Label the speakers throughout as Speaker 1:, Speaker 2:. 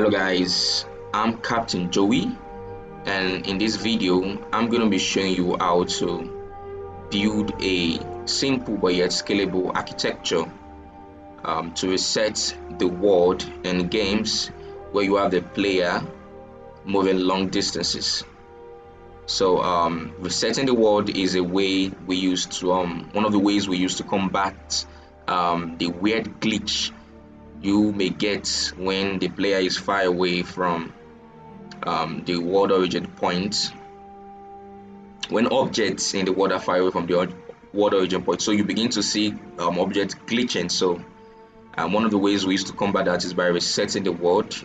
Speaker 1: Hello guys, I'm Captain Jeoy, and in this video I'm going to be showing you how to build a simple but yet scalable architecture to reset the world in games where you have the player moving long distances. So resetting the world is a way we use to one of the ways we use to combat the weird glitch you may get when the player is far away from the world origin point, when objects in the world are far away from the world origin point. So you begin to see objects glitching. So one of the ways we used to combat that is by resetting the world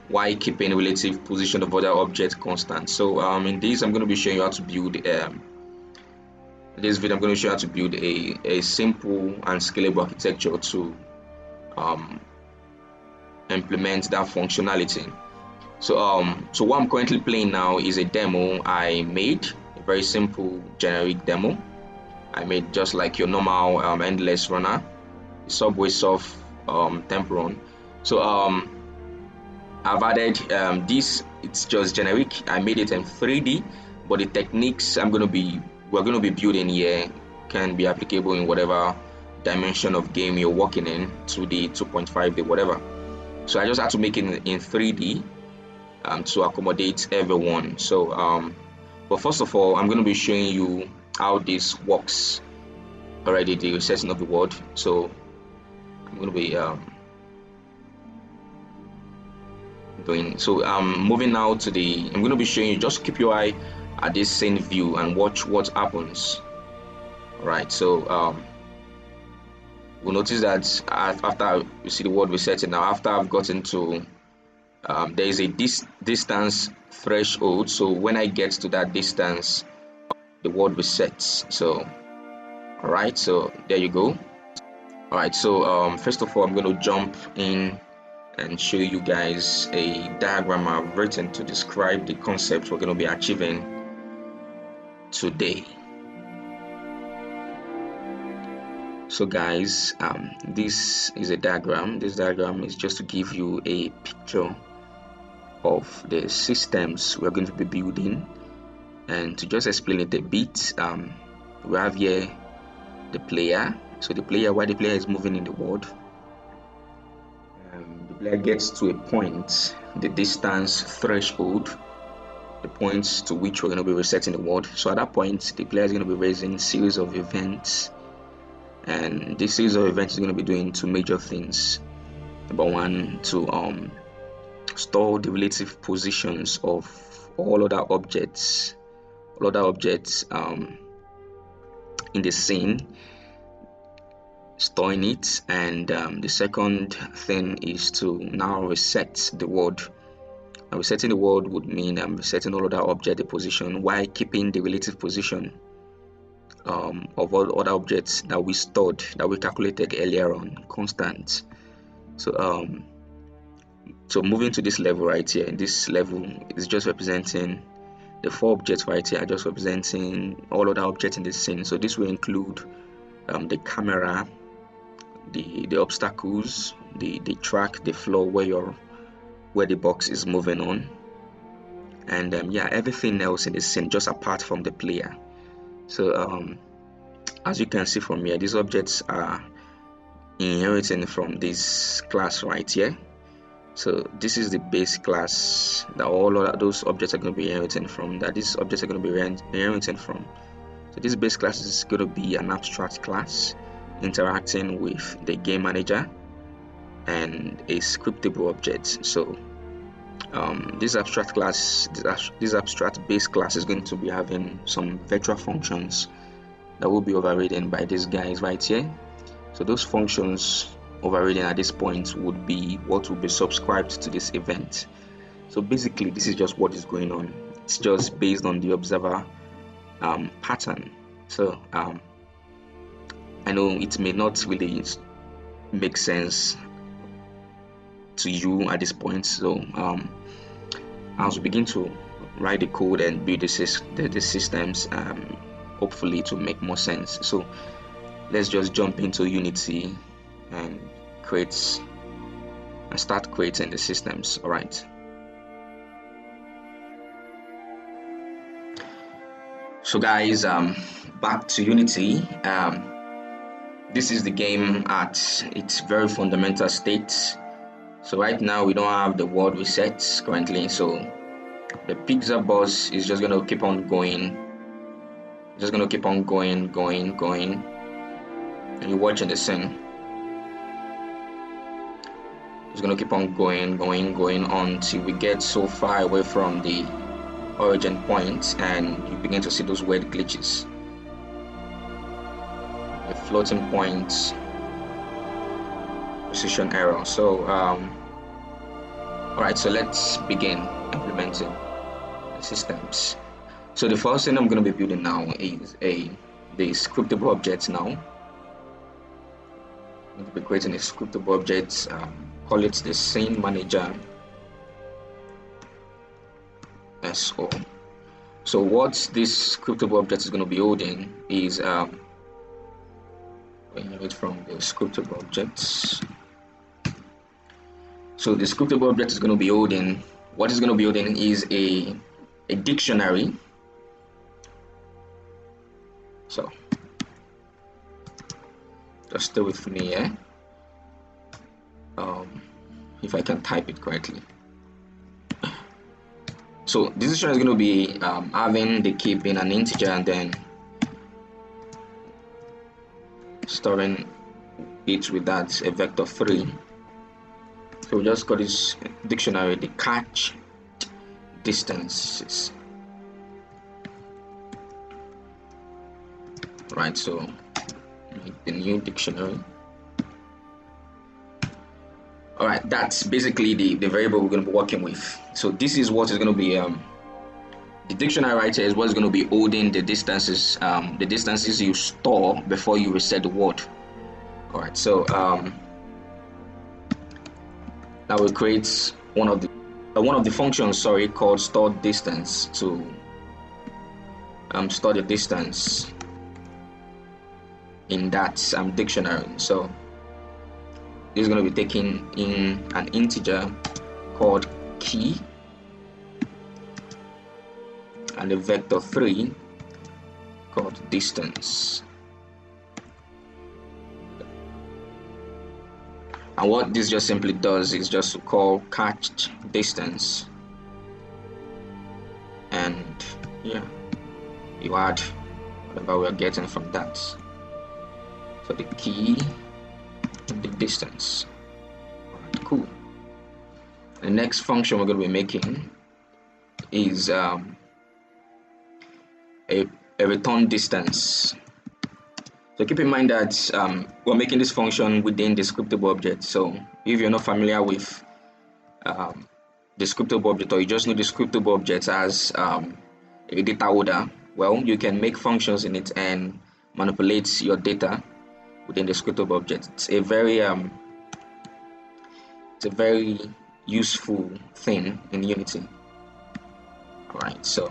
Speaker 1: while keeping relative position of other objects constant. So in this I'm going to be showing you how to build this video. I'm going to show you how to build a simple and scalable architecture to implement that functionality. So what I'm currently playing now is a demo I made, a very simple generic demo I made, just like your normal endless runner, Subway Surf tempo run. So I've added this. It's just generic. I made it in 3D, but the techniques we're going to be building here can be applicable in whatever dimension of game you're working in, 2D, 2.5D, whatever. So I just had to make it in 3D to accommodate everyone. So but first of all, I'm going to be showing you how this works already, the resetting of the world. So I'm going to be moving now to I'm going to be showing you, just keep your eye at this scene view and watch what happens. All right, so we'll notice that after you see the world resetting, now after I've gotten to there is a distance threshold. So when I get to that distance, the world resets. So all right, so there you go. All right, so first of all, I'm going to jump in and show you guys a diagram I've written to describe the concept we're going to be achieving today. So guys, this is a diagram. This diagram is just to give you a picture of the systems we're going to be building, and to just explain it a bit, we have here the player. So the player, while the player is moving in the world, the player gets to a point, the distance threshold, the points to which we're going to be resetting the world. So at that point, the player is going to be raising a series of events, and this series of events is going to be doing two major things. Number one, to store the relative positions of all other objects in the scene, storing it. And the second thing is to now reset the world. And resetting the world would mean resetting all other object position while keeping the relative position of all other objects that we stored, that we calculated earlier on, constant. So moving to this level right here, this level is just representing the four objects right here, just representing all other objects in the scene. So this will include the camera, the obstacles, the track, the floor where the box is moving on, and yeah, everything else in the scene just apart from the player. So as you can see from here, these objects are inheriting from this class right here. So this is the base class that all of those objects are going to be inheriting from, So this base class is going to be an abstract class interacting with the game manager and a scriptable object. So this abstract base class is going to be having some virtual functions that will be overridden by these guys right here. So those functions overridden at this point would be what will be subscribed to this event. So basically this is just what is going on. It's just based on the observer pattern. So I know it may not really make sense to you at this point. So as we begin to write the code and build the systems, hopefully to make more sense. So let's just jump into Unity and create and start creating the systems. All right. So guys, back to Unity. This is the game at its very fundamental state. So right now we don't have the world reset currently, so the PizzaBox is just gonna keep on going. Just gonna keep on going. And you're watching the scene. It's gonna keep on going until we get so far away from the origin point and you begin to see those weird glitches. A floating point, position error. So alright, so let's begin implementing the systems. So the first thing I'm going to be building now is the scriptable object now. I'm going to be creating a scriptable object, call it the scene manager SO. So what this scriptable object is going to be holding is it from the scriptable objects. So the scriptable object is going to be holding, what is going to be holding is a dictionary. So just stay with me here. If I can type it correctly. So this dictionary is going to be having the key being an integer and then storing it with that a vector 3. So we just call this dictionary the catch distances. Right, so the new dictionary. All right, that's basically the variable we're going to be working with. So this is what is going to be the dictionary right here is what is going to be holding the distances you store before you reset the word. All right, so now we'll create one of the functions, called store distance to store the distance in that dictionary. So this is going to be taking in an integer called key and a vector 3 called distance. And what this just simply does is just to call catch distance, and yeah, you add whatever we're getting from that. So the key and the distance. Alright, cool. The next function we're going to be making is a return distance. So keep in mind that we're making this function within the scriptable object. So if you're not familiar with the scriptable object, or you just know the scriptable object as a data holder, well, you can make functions in it and manipulate your data within the scriptable object. It's a very useful thing in Unity. All right, so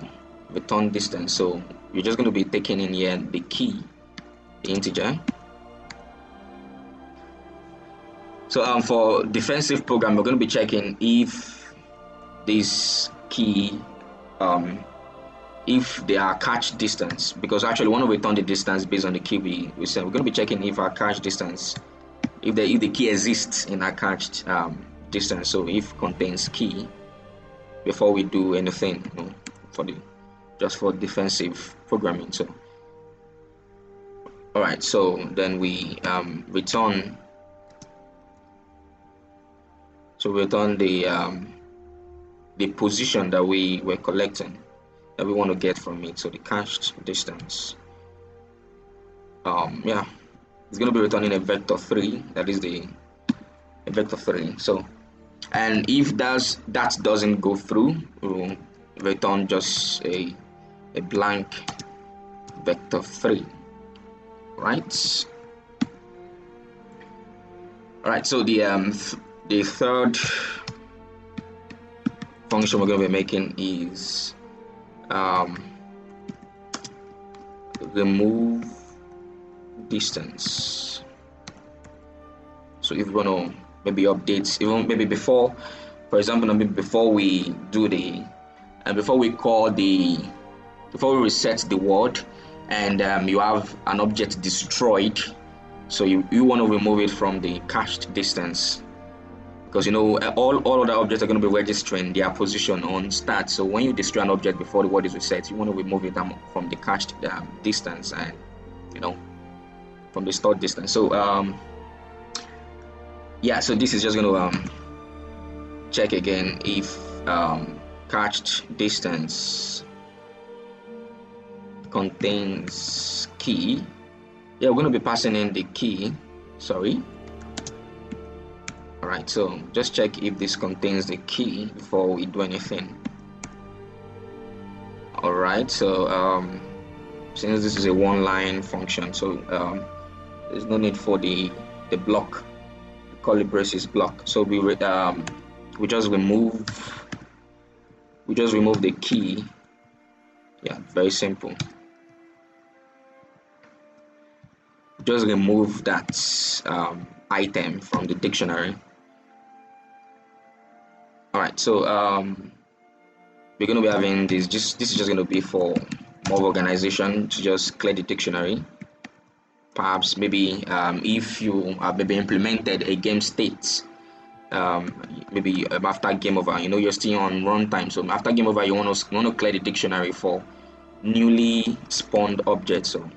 Speaker 1: return distance. So you're just going to be taking in here the key, the integer. So for defensive program, we're going to be checking if this key if they are catch distance, because actually we want to return the distance based on the key we send. We're going to be checking if our catch distance, if the key exists in our catched distance, so if contains key, before we do anything, just for defensive programming. So all right, so then we return the position that we were collecting, that we want to get from it. So the cached distance, yeah, it's going to be returning a vector 3, that is a vector 3. So, and if that doesn't go through, we'll return just a blank vector 3. Right. All right, so the third function we're going to be making is remove distance. So if we want to maybe updates, even maybe before, for example, maybe before we do the, before we call the, before we reset the world, and you have an object destroyed, so you want to remove it from the cached distance, because you know all other objects are going to be registering their position on start. So when you destroy an object before the world is reset, you want to remove it from the cached distance, and you know, from the stored distance. So yeah, so this is just going to check again if cached distance contains key. Yeah, we're going to be passing in the key, sorry. All right, so just check if this contains the key before we do anything. All right, so since this is a one-line function, so there's no need for the block, the curly braces block. So we just remove the key. Yeah, very simple. Just remove that item from the dictionary. All right, so we're going to be having this. This is just going to be for more organization, to just clear the dictionary. Perhaps maybe if you have maybe implemented a game state, maybe after game over, you know, you're still on runtime. So after game over, you want to clear the dictionary for newly spawned objects. So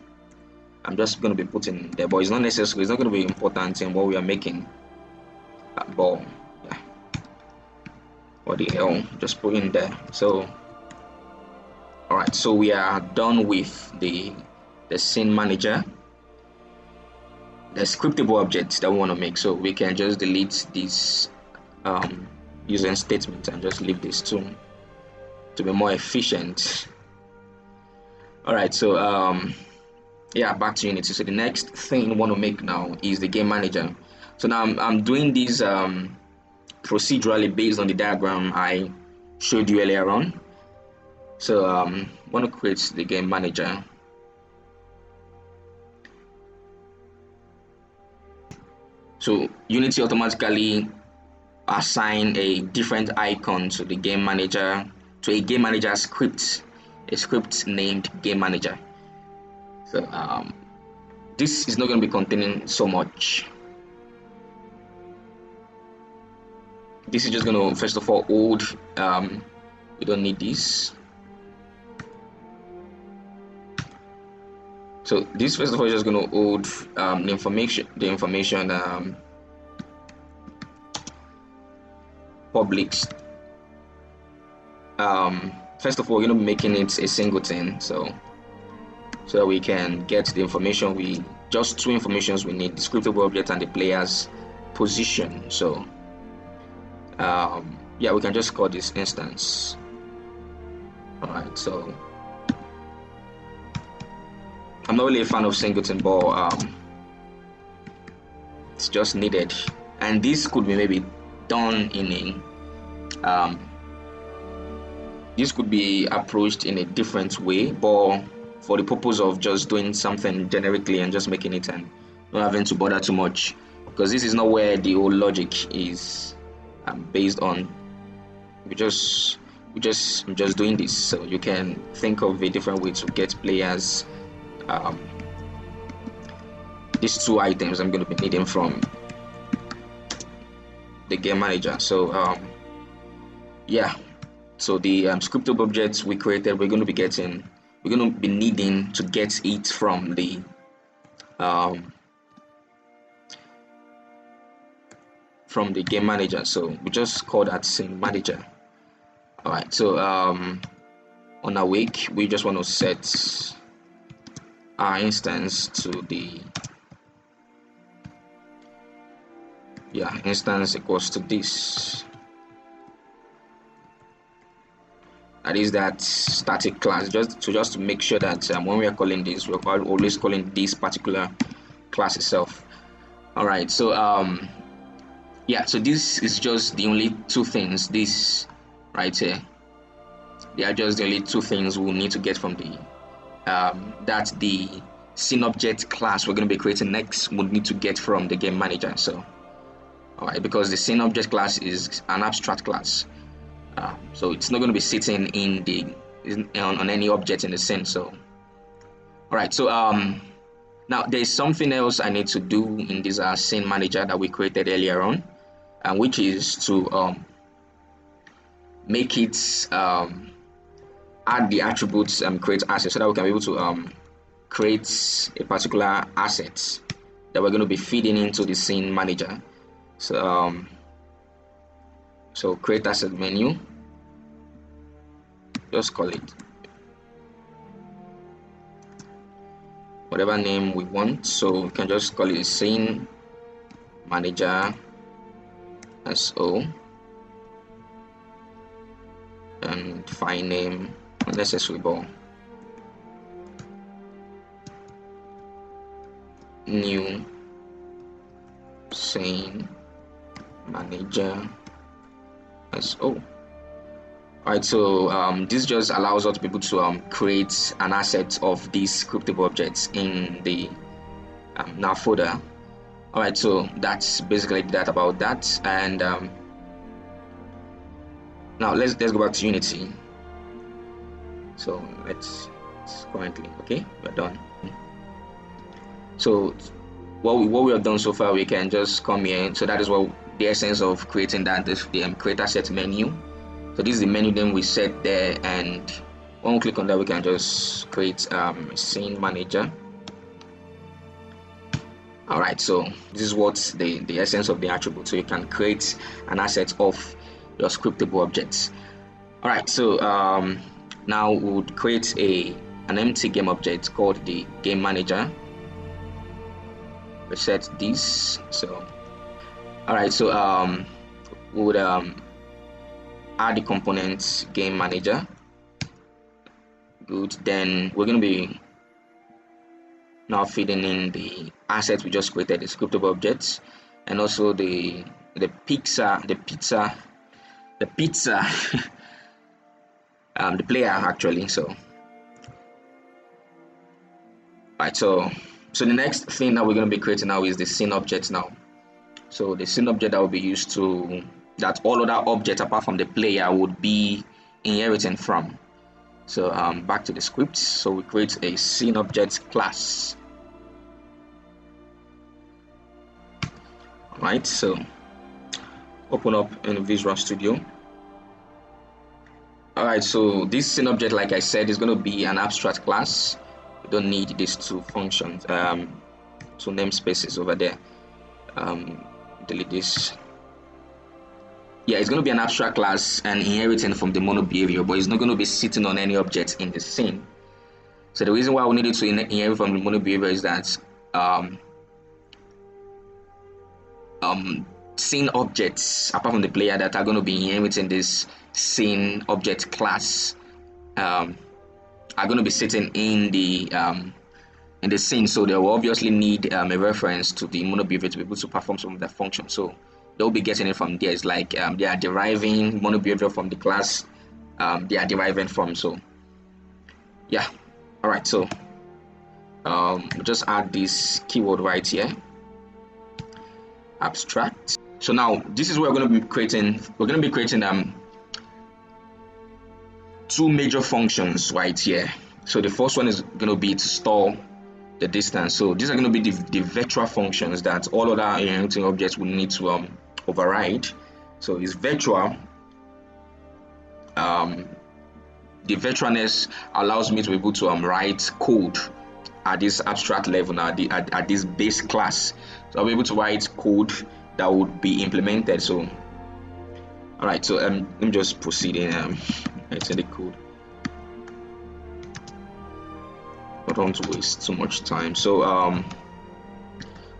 Speaker 1: I'm just going to be putting there, but it's not necessary. It's not going to be important in what we are making. But yeah, what the hell? Just put in there. So all right, so we are done with the scene manager, the scriptable objects that we want to make. So we can just delete this using statement and just leave this to be more efficient. All right, so yeah, back to Unity. So the next thing we want to make now is the game manager. So now I'm doing this procedurally based on the diagram I showed you earlier on. So I want to create the game manager. So Unity automatically assign a different icon to the game manager, to a game manager script, a script named game manager. So this is not going to be containing so much. This is just going to first of all hold. We don't need this. So this first of all is just going to hold the information publics. First of all, we're going to be making it a singleton, so that we can get the information just two informations we need: the scriptable object and the player's position. So yeah, we can just call this instance. All right, so I'm not really a fan of singleton, but it's just needed, and this could be maybe done in a this could be approached in a different way, but for the purpose of just doing something generically and just making it and not having to bother too much, because this is not where the whole logic is based on. I'm just doing this, so you can think of a different way to get players these two items I'm going to be needing from the game manager. So yeah, so the scriptable objects we created, we're going to be needing to get it from the game manager. So we just call that scene manager. All right, so on our wake, we just want to set our instance to the instance equals to this. That is that static class, just to make sure that when we are calling this, we're always calling this particular class itself. All right, so yeah, so this is just the only two things. This right here, they are just the only two things we'll need to get from the that the scene object class we're going to be creating next would need to get from the game manager. So All right, because the scene object class is an abstract class, so it's not going to be sitting on any object in the scene. So all right, so now there's something else I need to do in this scene manager that we created earlier on, and which is to make it add the attributes create assets, so that we can be able to create a particular asset that we're going to be feeding into the scene manager. So so create asset menu, just call it whatever name we want, so we can just call it scene manager SO, and file name unnecessary ball, new scene manager SO. Alright, so this just allows us to be able to create an asset of these scriptable objects in the now folder. Alright, so that's basically that about that. And now let's go back to Unity. So let's currently, okay, we're done. So what we have done so far, we can just come here. So that is what the essence of creating that, the create asset menu. So this is the menu then we set there, and when we click on that, we can just create scene manager. All right, so this is what the essence of the attribute. So you can create an asset of your scriptable objects. All right, so now we would create an empty game object called the game manager. Reset this. So all right, so we would add the component game manager. Good. Then we're going to be now feeding in the assets we just created, the scriptable objects, and also the pizza the player actually. So right, so the next thing that we're going to be creating now is the scene object now. So the scene object that will be used to, that all other objects apart from the player would be inheriting from. So back to the script. So we create a scene object class. All right, so open up in Visual Studio. All right, so this scene object, like I said, is going to be an abstract class. We don't need these two functions, two namespaces over there. Delete this. Yeah, it's going to be an abstract class and inheriting from the mono behavior, but it's not going to be sitting on any object in the scene. So the reason why we needed to inherit from the mono behavior is that scene objects apart from the player that are going to be inheriting this scene object class are going to be sitting in the scene, so they will obviously need a reference to the mono behavior to be able to perform some of the functions. So they'll be getting it from there. It's like they are deriving mono behavior from the class they are deriving from. So yeah, all right, so just add this keyword right here, abstract. So now this is where we're going to be creating two major functions right here. So the first one is going to be to store the distance. So these are going to be the virtual functions that all other inheriting objects will need to override. So it's virtual. The virtualness allows me to be able to write code at this abstract level, at this base class. So I'll be able to write code that would be implemented. So all right, so let me just proceed in writing the code. I don't want to waste too much time, so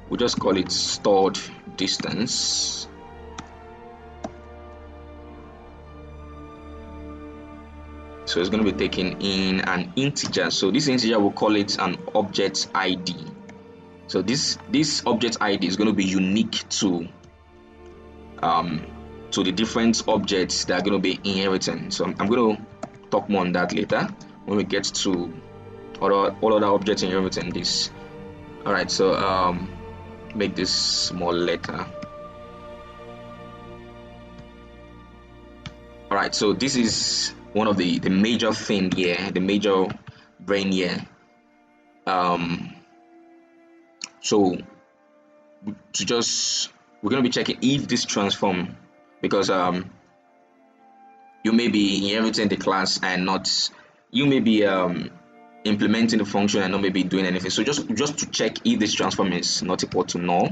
Speaker 1: we'll just call it stored distance. So it's going to be taking in an integer. So this integer, we'll call it an object ID. So this object ID is going to be unique to the different objects that are going to be inheriting. So I'm going to talk more on that later when we get to all other objects inheriting this. All right, so make this small letter. All right, so this is one of the major thing here, the major brain here. So to just, we're going to be checking if this transform, because you may be inheriting the class and not, you may be implementing the function and not maybe doing anything. So just to check if this transform is not equal to null,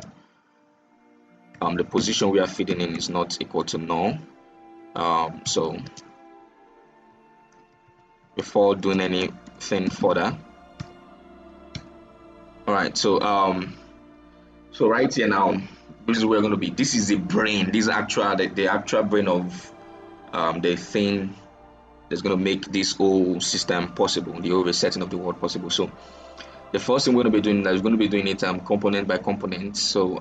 Speaker 1: the position we are feeding in is not equal to null. So before doing anything further, all right, so so right here now, this is where we're going to be. This is the brain, this is actual the actual brain of the thing that's going to make this whole system possible, the whole resetting of the world possible. So the first thing we're going to be doing is going to be doing it component by component. So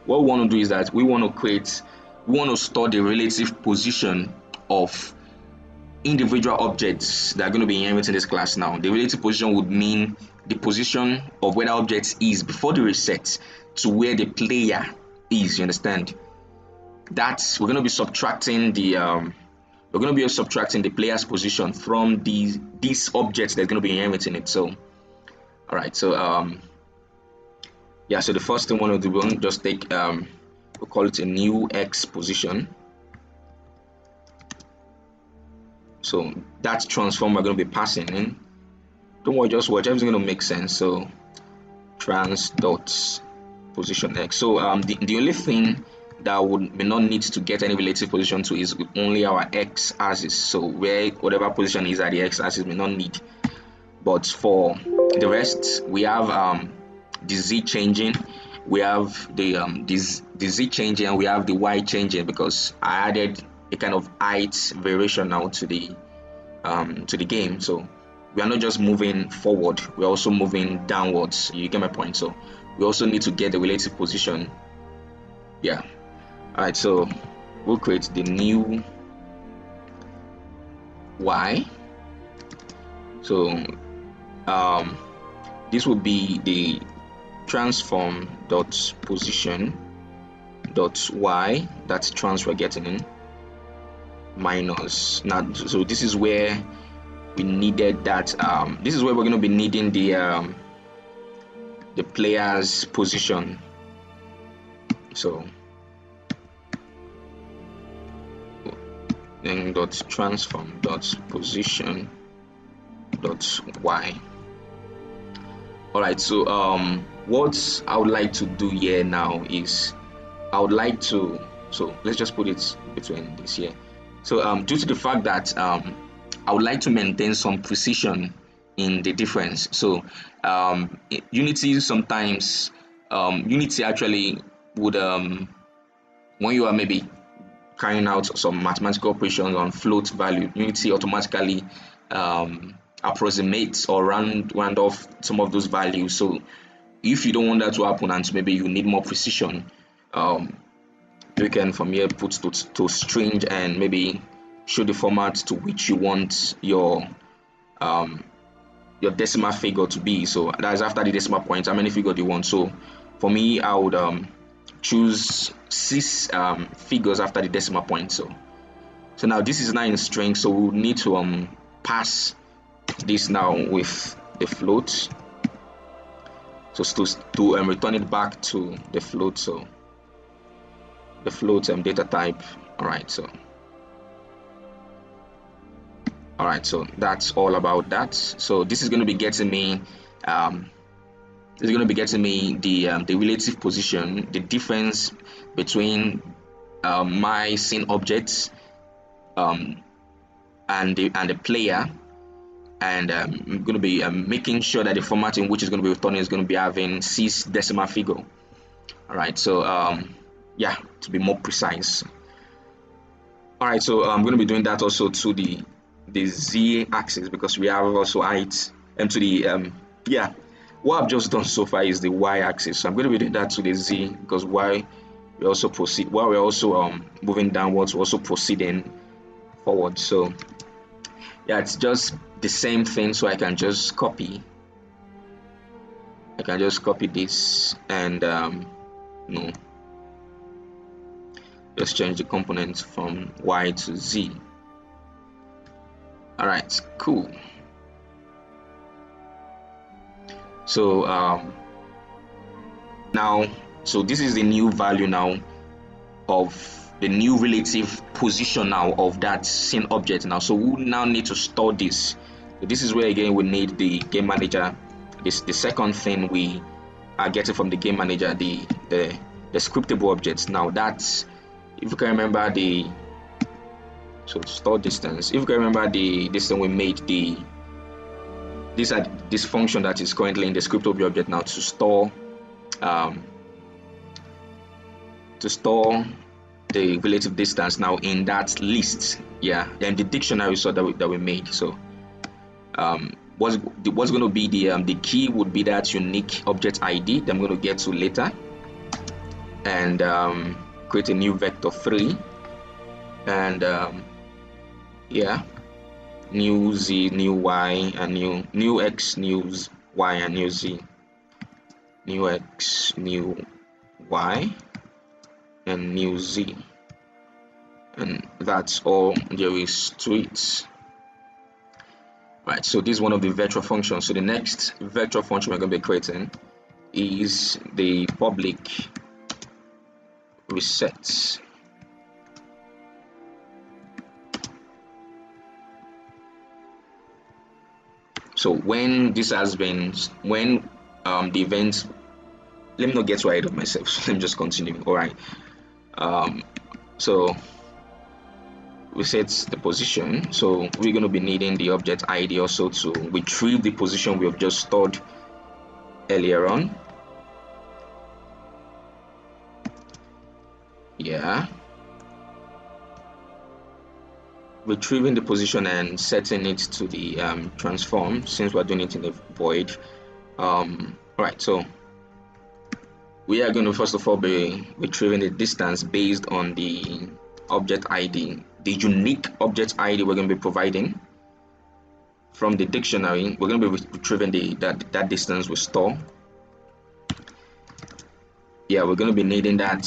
Speaker 1: what we want to do is that we want to store the relative position of individual objects that are going to be inheriting this class. Now the relative position would mean the position of where the object is before the reset to where the player is. You understand? That's, we're going to be subtracting the player's position from these objects that's going to be inheriting it. So all right, so yeah, so the first thing we want to do, we'll just take we'll call it a new x position. So that transform we're going to be passing in. Don't worry, just watch, everything's going to make sense. So trans dot position x. So the only thing that may not need to get any relative position to is only our x axis. So where whatever position is at the x axis may not need. But for the rest, we have the z changing, we have the z changing, and we have the y changing, because I added a kind of height variation now to the game. So we are not just moving forward, we're also moving downwards. You get my point? So we also need to get the relative position. Yeah. All right, so we'll create the new y. So this will be the transform dot position dot y, that's trans we're getting in, minus, now so this is where we needed that this is where we're going to be needing the player's position. So then dot transform dot position dot y. All right, so what I would like to do here now is I would like to, so let's just put it between this here. So due to the fact that I would like to maintain some precision in the difference. So Unity sometimes Unity actually would when you are maybe carrying out some mathematical operations on float value, Unity automatically approximates or round off some of those values. So if you don't want that to happen and maybe you need more precision, you can from here put to string and maybe show the format to which you want your decimal figure to be. So that's after the decimal point, how many figure do you want. So for me, I would choose 6 figures after the decimal point. So now this is now in string, so we'll need to pass this now with the float, so to return it back to the float. So the float data type. All right, so that's all about that. So this is going to be getting me the relative position, the difference between my scene objects and the player, and I'm going to be making sure that the format in which is going to be returning is going to be having 6 decimal figure. All right, so yeah, to be more precise. All right, so I'm going to be doing that also to the z axis, because we have also height, and to the yeah, what I've just done so far is the y axis. So I'm going to be doing that to the z, because y we also proceed while we're also moving downwards, we're also proceeding forward. So yeah, it's just the same thing. So I can just copy this and just change the components from y to z. All right, cool. So now, so this is the new value now of the new relative position now of that scene object now. So we now need to store this. So this is where again we need the game manager. This the second thing we are getting from the game manager, the scriptable objects. Now that's, if you can remember the, so store distance, if you can remember the this thing we made, the this function that is currently in the scriptable object now to store the relative distance now in that list, yeah, and the dictionary so that we made. So what's going to be the key would be that unique object ID that I'm going to get to later, and create a new vector 3, and yeah, new z, new y, and new x, new y, and new z, new x, new y, and new z, and that's all there is to it. Right, so this is one of the vector functions. So the next vector function we're going to be creating is the public reset. So when this has been, when the event, let me not get too ahead of myself, so let me just continue. All right, so we set the position. So we're going to be needing the object ID also to retrieve the position we have just stored earlier on. Yeah, retrieving the position and setting it to the transform, since we're doing it in the void. Right, so we are going to first of all be retrieving the distance based on the object ID, the unique object ID we're going to be providing from the dictionary. We're going to be retrieving that distance we store. Yeah, we're going to be needing that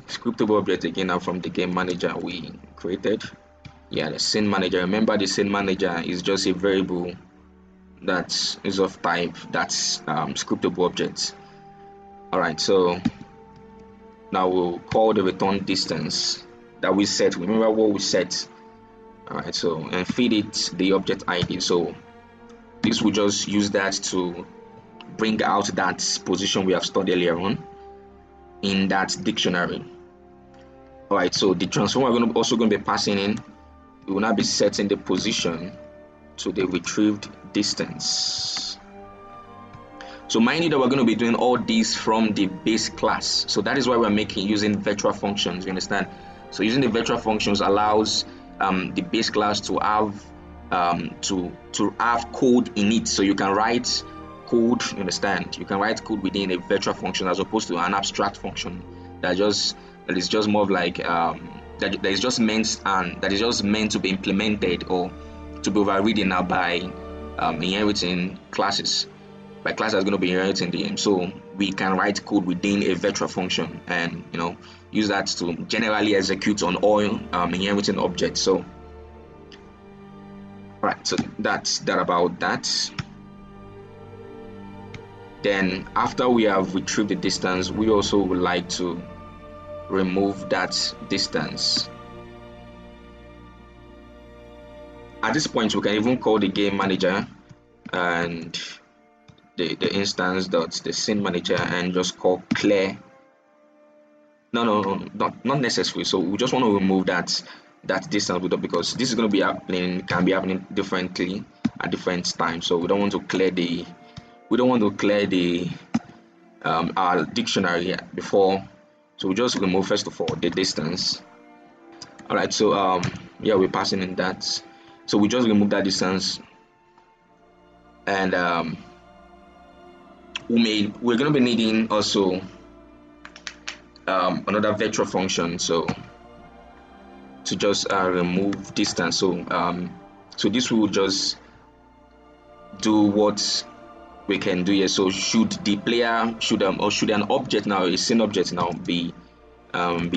Speaker 1: scriptable object again now from the game manager we created. Yeah, the scene manager. Remember, the scene manager is just a variable that is of type that's scriptable objects. All right, so now we'll call the return distance that we set. Remember what we set. All right, so and feed it the object ID. So this will just use that to bring out that position we have stored earlier on in that dictionary. All right, so the transform we're also going to be passing in, we will now be setting the position to the retrieved distance. So mind you that we're going to be doing all these from the base class. So that is why we're using virtual functions, you understand? So using the virtual functions allows the base class to have to have code in it. So you can write code, you understand? You can write code within a virtual function as opposed to an abstract function that is just more of like that is just meant to be implemented or to be overridden now by inheriting classes. By class that's going to be inheriting the so we can write code within a virtual function and use that to generally execute on all inheriting objects. So right, so that's that about that. Then after we have retrieved the distance, we also would like to remove that distance. At this point, we can even call the game manager and the instance dot the scene manager and just call clear. No, not necessary. So we just want to remove that distance because this is going to be happening, can be happening differently at different times. So we don't want to clear the our dictionary before. So we just remove first of all the distance. All right, so yeah, we're passing in that. So we just remove that distance, and we're going to be needing also another vector function. So to just remove distance. So so this will just do what we can do here. So should the player should an object now, a scene object now be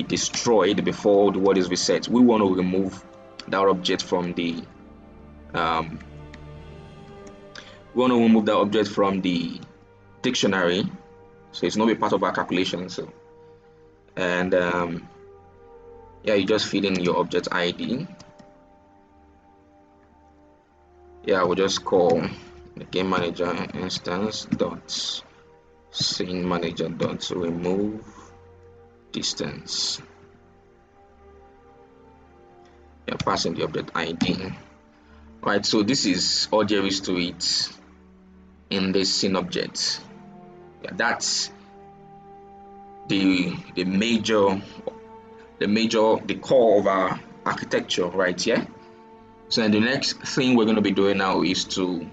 Speaker 1: destroyed before the word is reset, we want to remove that object from the we want to remove that object from the dictionary, so it's not a part of our calculation. So, and yeah, you just feed in your object ID. Yeah, we'll just call the game manager instance dot scene manager dot remove distance. Yeah, passing the object ID. Right, so this is all there is to it in this scene object. Yeah, that's the core of our architecture right here. So then the next thing we're going to be doing now is to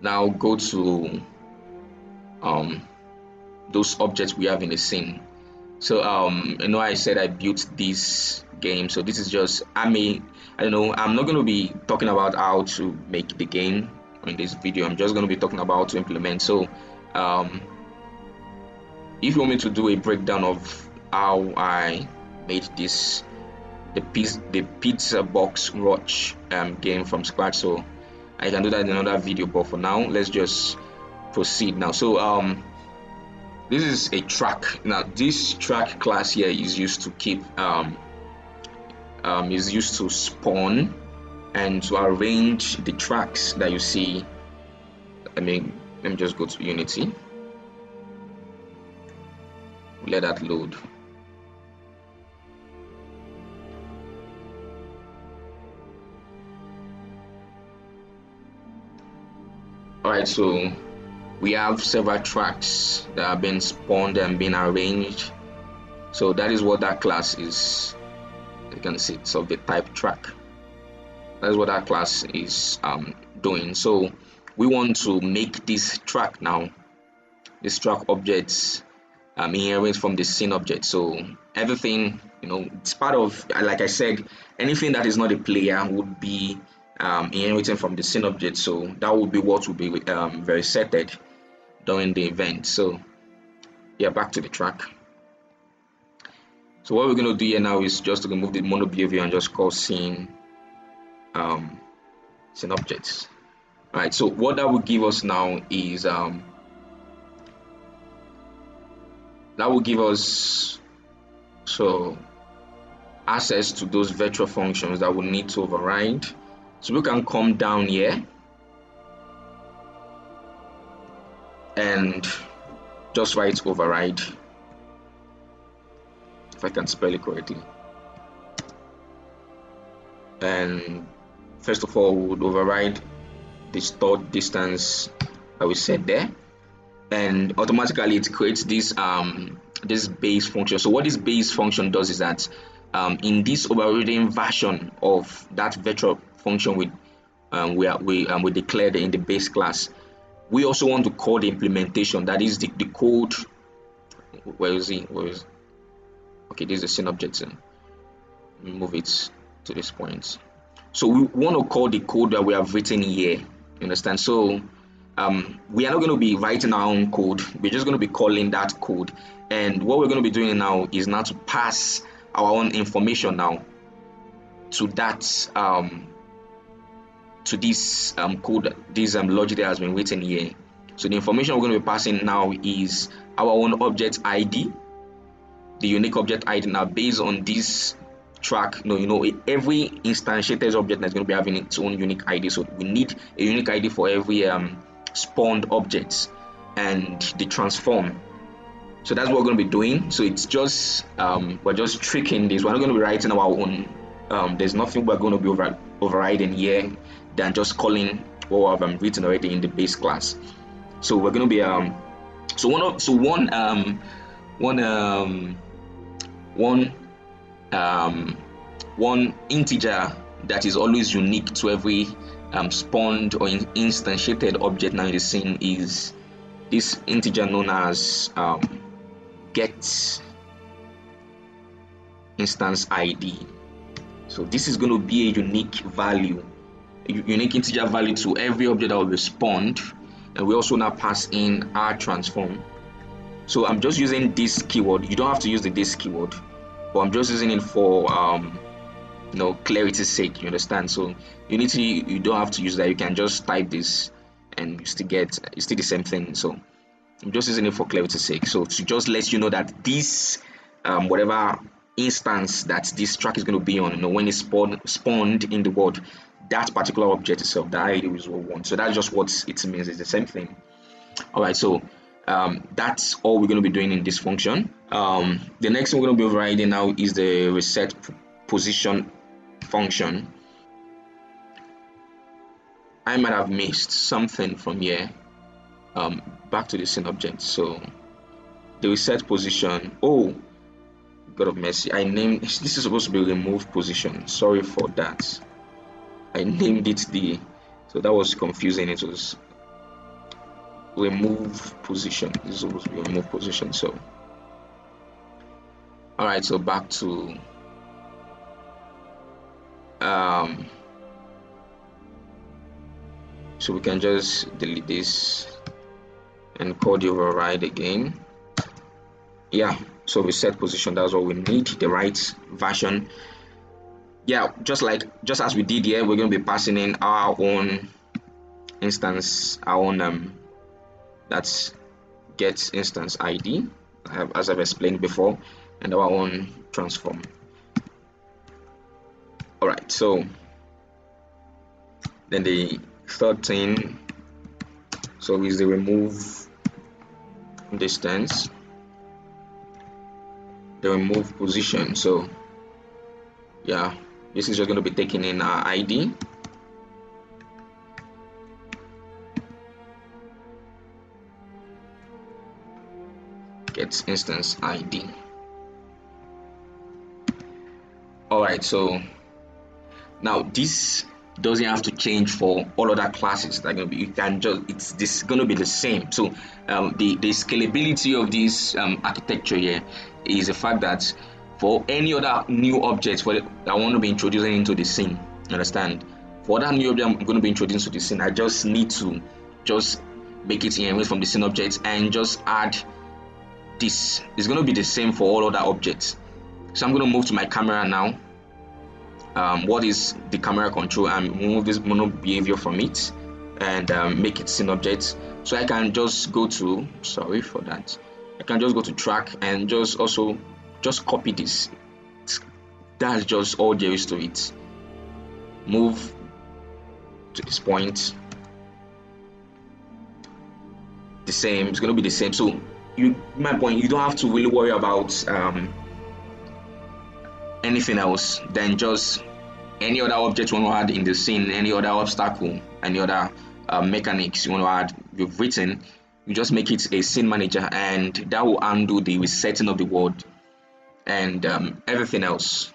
Speaker 1: now go to those objects we have in the scene. So you know, I said I built this game, so this is just I'm not going to be talking about how to make the game in this video. I'm just going to be talking about how to implement. So if you want me to do a breakdown of how I made this the PizzaBox Watch game from scratch, so I can do that in another video, but for now let's just proceed now. So this is a track. Now this track class here is used to keep is used to spawn and to arrange the tracks that you see. Let me just go to Unity, let that load. Alright, so we have several tracks that have been spawned and been arranged. So that is what that class is. You can see it's of the type track. That is what that class is doing. So we want to make this track now. This track objects inherit from the scene object. So everything, it's part of, like I said, anything that is not a player would be inheriting from the scene object. So that would be what will be resetted during the event. So yeah, back to the track. So what we're going to do here now is just to remove the mono behavior and just call scene objects. All right, so what that will give us now is that will give us access to those virtual functions that we need to override. So we can come down here and just write override, if I can spell it correctly. And first of all, we would override the stored distance that we set there, and automatically it creates this this base function. So what this base function does is that in this overriding version of that virtual function we declared in the base class, we also want to call the implementation, that is the code. Where is it? Okay, this is the scene object. Move it to this point. So we want to call the code that we have written here. You understand? So we are not going to be writing our own code. We're just going to be calling that code. And what we're going to be doing now is now to pass our own information now to that to this code, this logic that has been written here. So the information we're going to be passing now is our own object ID, the unique object ID. Now based on this track, every instantiated object is going to be having its own unique ID. So we need a unique ID for every spawned object and the transform. So that's what we're going to be doing. So it's just we're just tricking this. We're not going to be writing our own. There's nothing we're going to be overriding here than just calling what I've written already in the base class. So we're going to be one integer that is always unique to every spawned or instantiated object now in the scene is this integer known as get instance ID. So this is going to be a unique value, a unique integer value to every object that will be spawned, and we also now pass in our transform. So I'm just using this keyword. You don't have to use the this keyword, but I'm just using it for clarity's sake, you understand. So Unity, you don't have to use that. You can just type this and you still get, it's still the same thing. So I'm just using it for clarity's sake, so to just let you know that this whatever instance that this track is going to be on, when it's spawned in the world, that particular object itself, the ID is what we want. So that's just what it means. It's the same thing. All right, so that's all we're going to be doing in this function. The next thing we're going to be overriding now is the reset position function. I might have missed something from here. Back to the scene object. So the reset position, oh God of mercy, I named this is supposed to be remove position. Sorry for that. I named it so that was confusing. It was remove position. This is supposed to be remove position. So all right, so back to so we can just delete this and call the override again. Yeah, so reset position, that's what we need, the right version. Yeah, just as we did here, we're going to be passing in our own instance, our own that's get instance ID, as I've explained before, and our own transform. All right, so then the third thing, so is the remove distance, the remove position. So yeah, this is just going to be taking in our ID. Get instance ID. All right, so now this doesn't have to change for all other classes that are going to be, you can just, it's going to be the same. So the scalability of this architecture here is the fact that for any other new objects that I want to be introducing into the scene, understand, for that new object I'm going to be introducing to the scene, I just need to just make it in from the scene object and just add this. It's going to be the same for all other objects. So I'm going to move to my camera now. What is the camera control, and remove this mono behavior from it and make it scene object. So I can just go to, sorry for that, I can just go to track and just copy this. That's just all there is to it. Move to this point, the same, it's going to be the same. So my point, you don't have to really worry about anything else than just any other object you want to add in the scene, any other obstacle, any other mechanics you want to add, you've written, you just make it a scene manager, and that will undo the resetting of the world and everything else.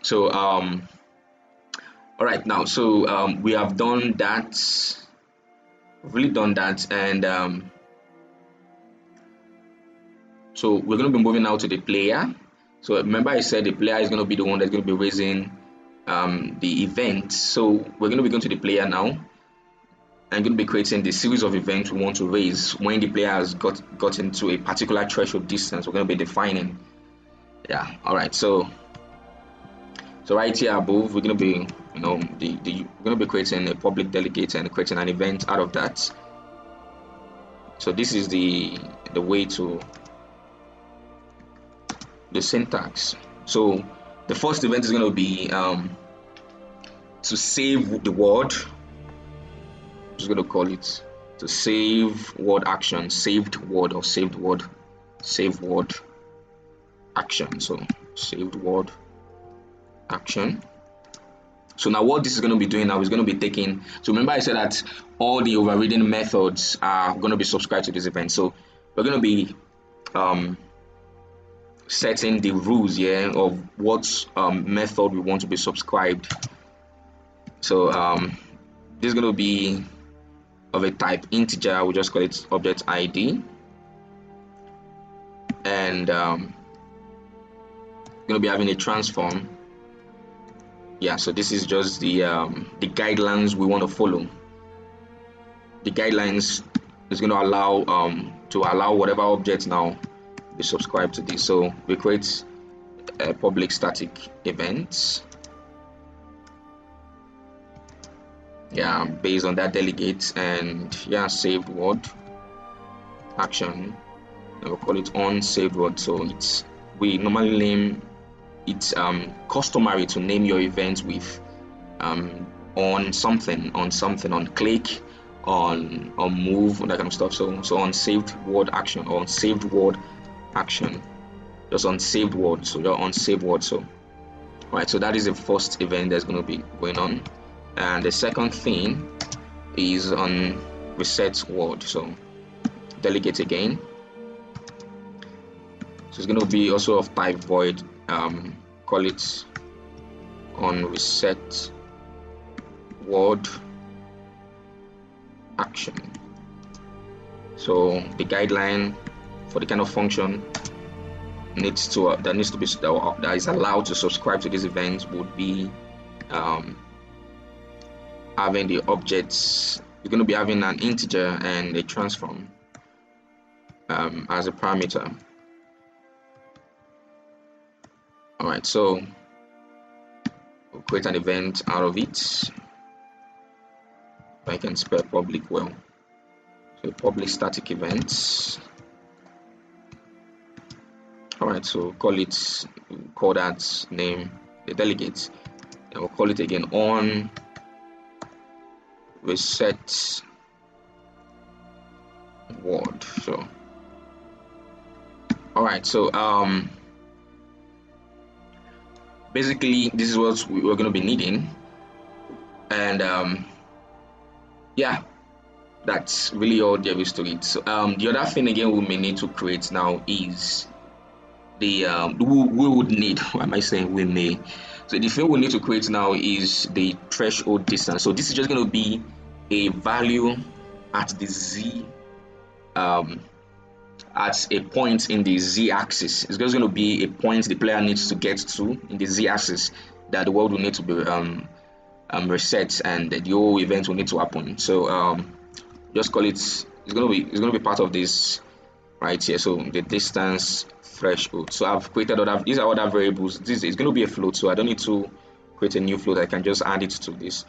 Speaker 1: So all right, now, so we have done that, really done that, and so we're going to be moving now to the player. So remember I said the player is going to be the one that's going to be raising the event. So we're going to be going to the player now and going to be creating the series of events we want to raise when the player has gotten to a particular threshold distance. We're going to be defining. Yeah, all right. So right here above, we're going to be, we're going to be creating a public delegate and creating an event out of that. So this is the way to the syntax. So the first event is going to be to save the word. I'm just going to call it to save word action, saved word, or saved word, save word action. So saved word action. So now what this is going to be doing now is going to be taking, so remember I said that all the overriding methods are going to be subscribed to this event. So we're going to be setting the rules here of what method we want to be subscribed. So this is going to be of a type integer. We'll just call it object ID, and going to be having a transform. Yeah, so this is just the guidelines we want to follow. The guidelines is going to allow whatever object now be subscribed to this. So we create public static events. Yeah, based on that delegate, and yeah, saved word action. And we'll call it on saved word. So it's, we normally name it's customary to name your events with on something, on click, on move, that kind of stuff. So on saved word action, or on saved word action, just on saved word. So you're on saved word. So right, so that is the first event that's going to be going on. And the second thing is on reset word. So delegate again. So it's going to be also of type void. Call it on reset word action. So the guideline for the kind of function that is allowed to subscribe to this event would be having the objects. You're going to be having an integer and a transform as a parameter. All right, so we'll create an event out of it. I can spell public well. So public static events. All right, so call that name the delegate, and we'll call it again on reset word. So all right, so basically this is what we're going to be needing, and yeah, that's really all there is to it. So the other thing again we may need to create now is the we would need, why am I saying we may? So the thing we need to create now is the threshold distance. So this is just going to be a value at the z at a point in the z-axis. It's just going to be a point the player needs to get to in the z-axis that the world will need to be reset, and the whole event will need to happen. So just call it, it's going to be part of this right here. So the distance threshold. So I've created these are other variables. This is going to be a float, so I don't need to create a new float. I can just add it to this.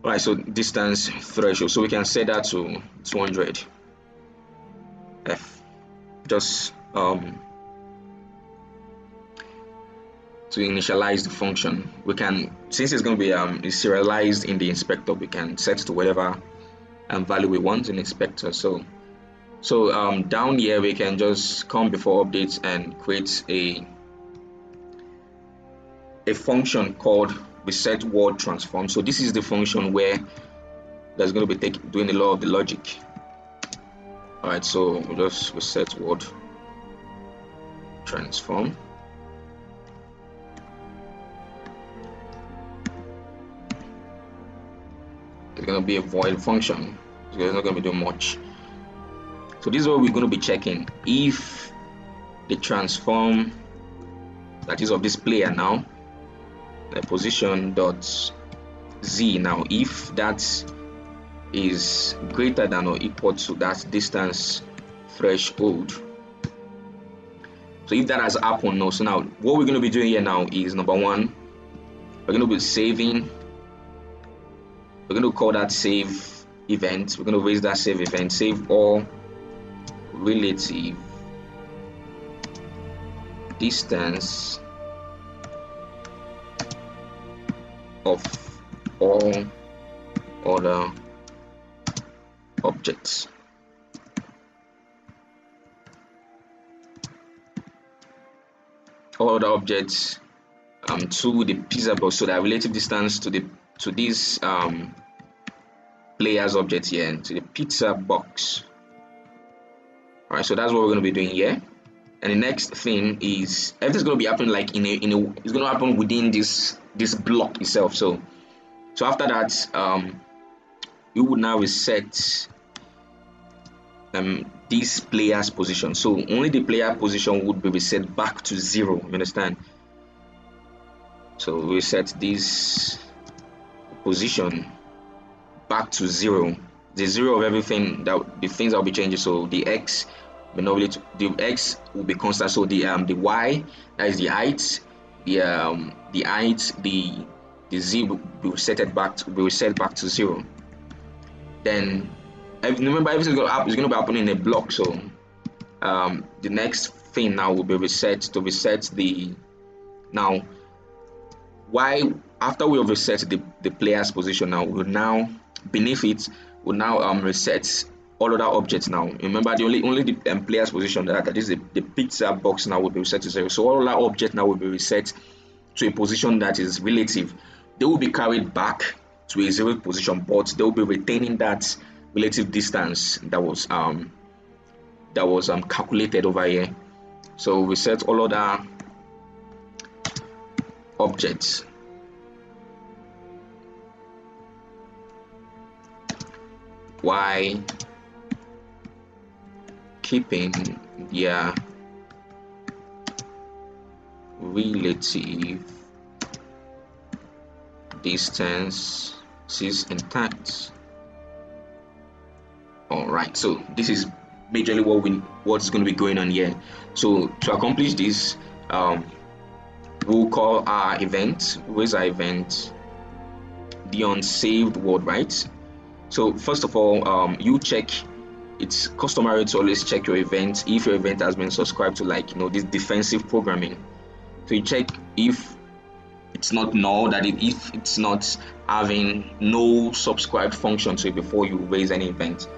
Speaker 1: All right, so distance threshold. So we can set that to 200 f, just to initialize the function. We can, since it's going to be serialized in the inspector, we can set to whatever value we want in inspector. So down here we can just come before updates and create a function called reset word transform. So this is the function where that's going to be doing a lot of the logic. All right, so we'll just reset word transform. It's going to be a void function. So it's not going to be doing much. So this is what we're going to be checking. If the transform that is of this player now, the position dot z now, if that is greater than or equal to that distance threshold. So if that has happened now, so now what we're going to be doing here now is, number one, we're going to be saving. We're going to call that save event. We're going to raise that save event, save all relative distance of all other objects. All other objects to the PizzaBox, so that relative distance to this player's object here, to the PizzaBox. All right, so that's what we're going to be doing here. And the next thing is, everything's going to be happening like it's going to happen within this block itself. So after that, you would now reset this player's position. So only the player position would be reset back to 0. You understand? So we set this position back to 0. The 0 of everything, that the things that will be changing. So the x but normally the x will be constant. So the y, that is the height, the z will be reset back to 0. Then remember, everything's going to be happening in a block. So the next thing now will be reset to reset the now y. After we have reset the player's position, now beneath it will now reset all other objects. Now remember, the only the player's position, that is the pizza box, now will be reset to 0. So all other objects now will be reset to a position that is relative. They will be carried back to a 0 position, but they will be retaining that relative distance that was calculated over here. So we set all other objects y keeping their relative distance is intact. All right, so this is majorly what's going to be going on here. So to accomplish this, we'll call our event. Where's our event? The unsaved word, right? So first of all, you check. It's customary to always check your event if your event has been subscribed to, like, this defensive programming. So you check if it's not null, that if it's not having no subscribed function to it before you raise any event.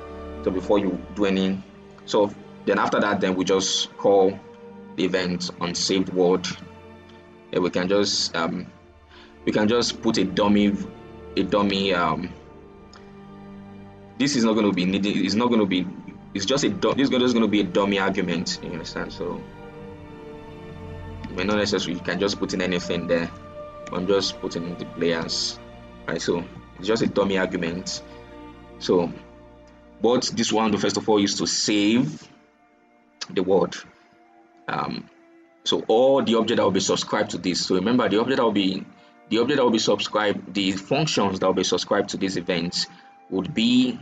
Speaker 1: So before you do any, so then after that, then we just call the event unsaved word. And we can just put a dummy. This is not going to be needed. It's not going to be. It's just this is just going to be a dummy argument. You understand? So it may not necessarily. You can just put in anything there. I'm just putting in the players, right? So it's just a dummy argument. So what this one do first of all is to save the word. So all the object that will be subscribed to this. So remember, the object that will be subscribed, the functions that will be subscribed to this event would be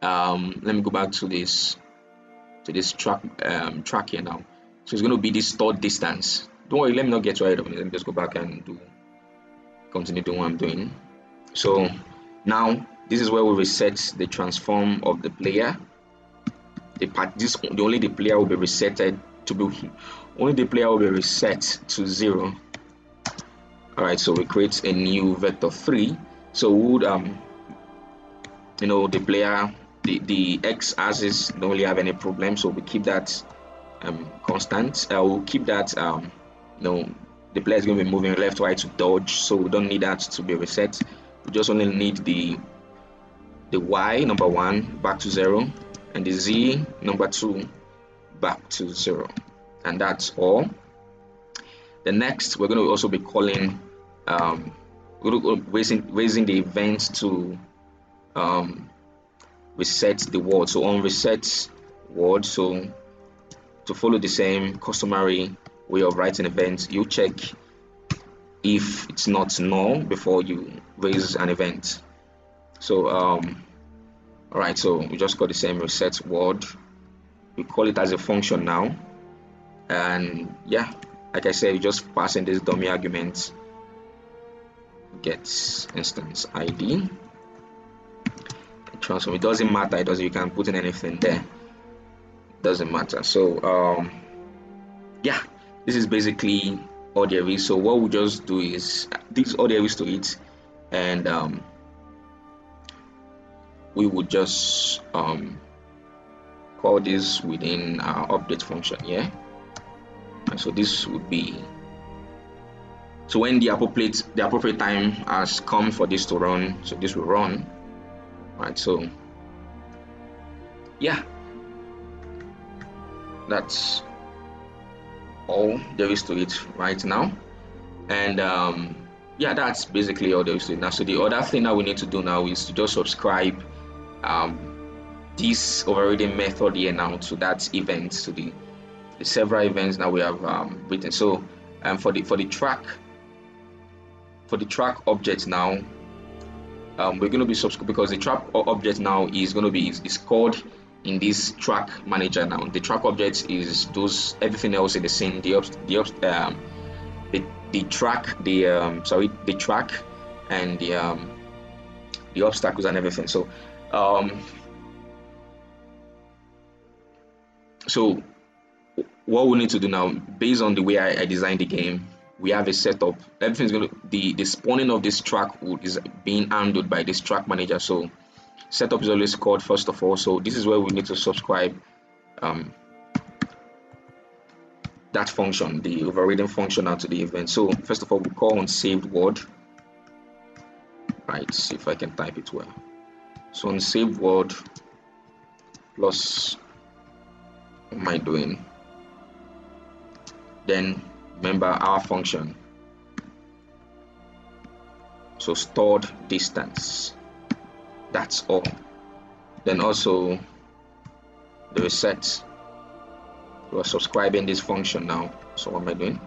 Speaker 1: let me go back to this track here now. So it's going to be this stored distance. Don't worry, let me not get right of it. Let me just go back and continue doing what I'm doing. So now this is where we reset the transform of the player. Only the player will be resetted to be only the player will be reset to 0. All right, so we create a new vector 3. So we would the player, the x-axis don't really have any problem, so we keep that constant. We'll keep that the player is going to be moving left, right to dodge, so we don't need that to be reset. We just only need the y number 1 back to 0 and the z number 2 back to 0, and that's all. The next, we're going to also be calling we're going to raising the event to reset the word. So on reset word, so to follow the same customary way of writing events, you check if it's not null before you raise an event. So all right, so we just got the same reset word. We call it as a function now, and yeah, like I said, you just pass in this dummy argument get instance ID transform. It doesn't matter, you can put in anything there, doesn't matter. So yeah, this is basically all there is. So what we just do is this all there is to it, and we would just call this within our update function here. And so this would be, so when the appropriate time has come for this to run, so this will run, right? So yeah, that's all there is to it right now. And yeah, that's basically all there is to it now. So the other thing that we need to do now is to just subscribe this overriding method here now to that event, to the several events that we have written. So for the track object now, we're going to be because the track object now is going to be is called in this track manager now. The track object is those everything else in the scene, the track, the track and the obstacles and everything. So what we need to do now, based on the way I designed the game, we have a setup. Everything's going to the spawning of this track is being handled by this track manager. So setup is always called first of all. So this is where we need to subscribe that function, the overriding function, out to the event. So first of all, we call on saved word. Right, see if I can type it well. So on saved word plus, what am I doing? Then remember our function. So stored distance. That's all. Then also the reset. We're subscribing this function now. So what am I doing?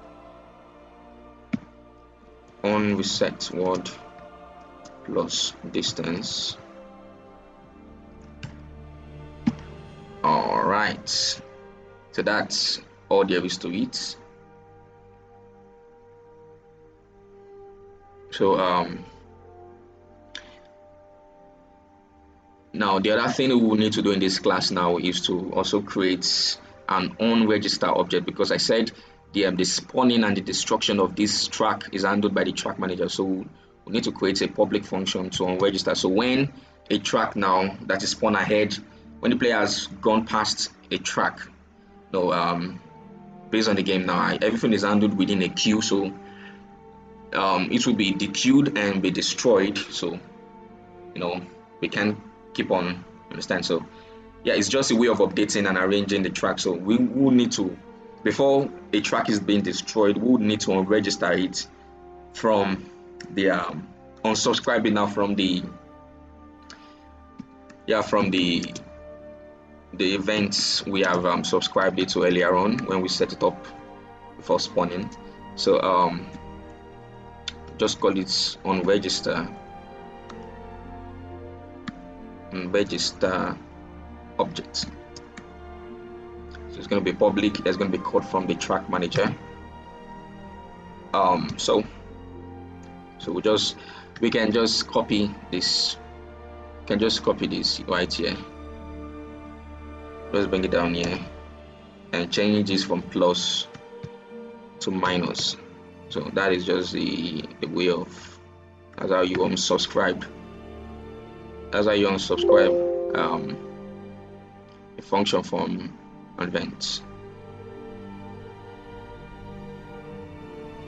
Speaker 1: On reset word plus distance. All right. So that's all there is to it. So now the other thing we will need to do in this class now is to also create an onRegister object, because I said the spawning and the destruction of this track is handled by the track manager. So we need to create a public function to onRegister. So when a track now that is spawned ahead, when the player has gone past a track, based on the game now, everything is handled within a queue. So it will be dequeued and be destroyed. So we can keep on, understand? So yeah, it's just a way of updating and arranging the track. So we will need to, before a track is being destroyed, we would need to unregister it from the unsubscribe it now from the events we have subscribed it to earlier on when we set it up before spawning. So just call it on register object. So it's going to be public. There's going to be code from the track manager. So we can just copy this. Right here. Let's bring it down here and change this from plus to minus. So that is just the way of, that's how you unsubscribe. That's how you unsubscribe a function from events.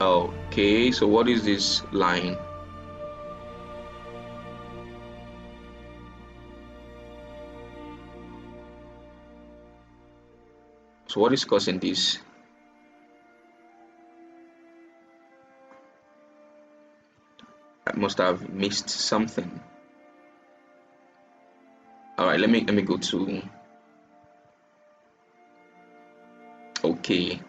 Speaker 1: Okay, so what is this line? So what is causing this? I must have missed something. All right, let me go to, okay,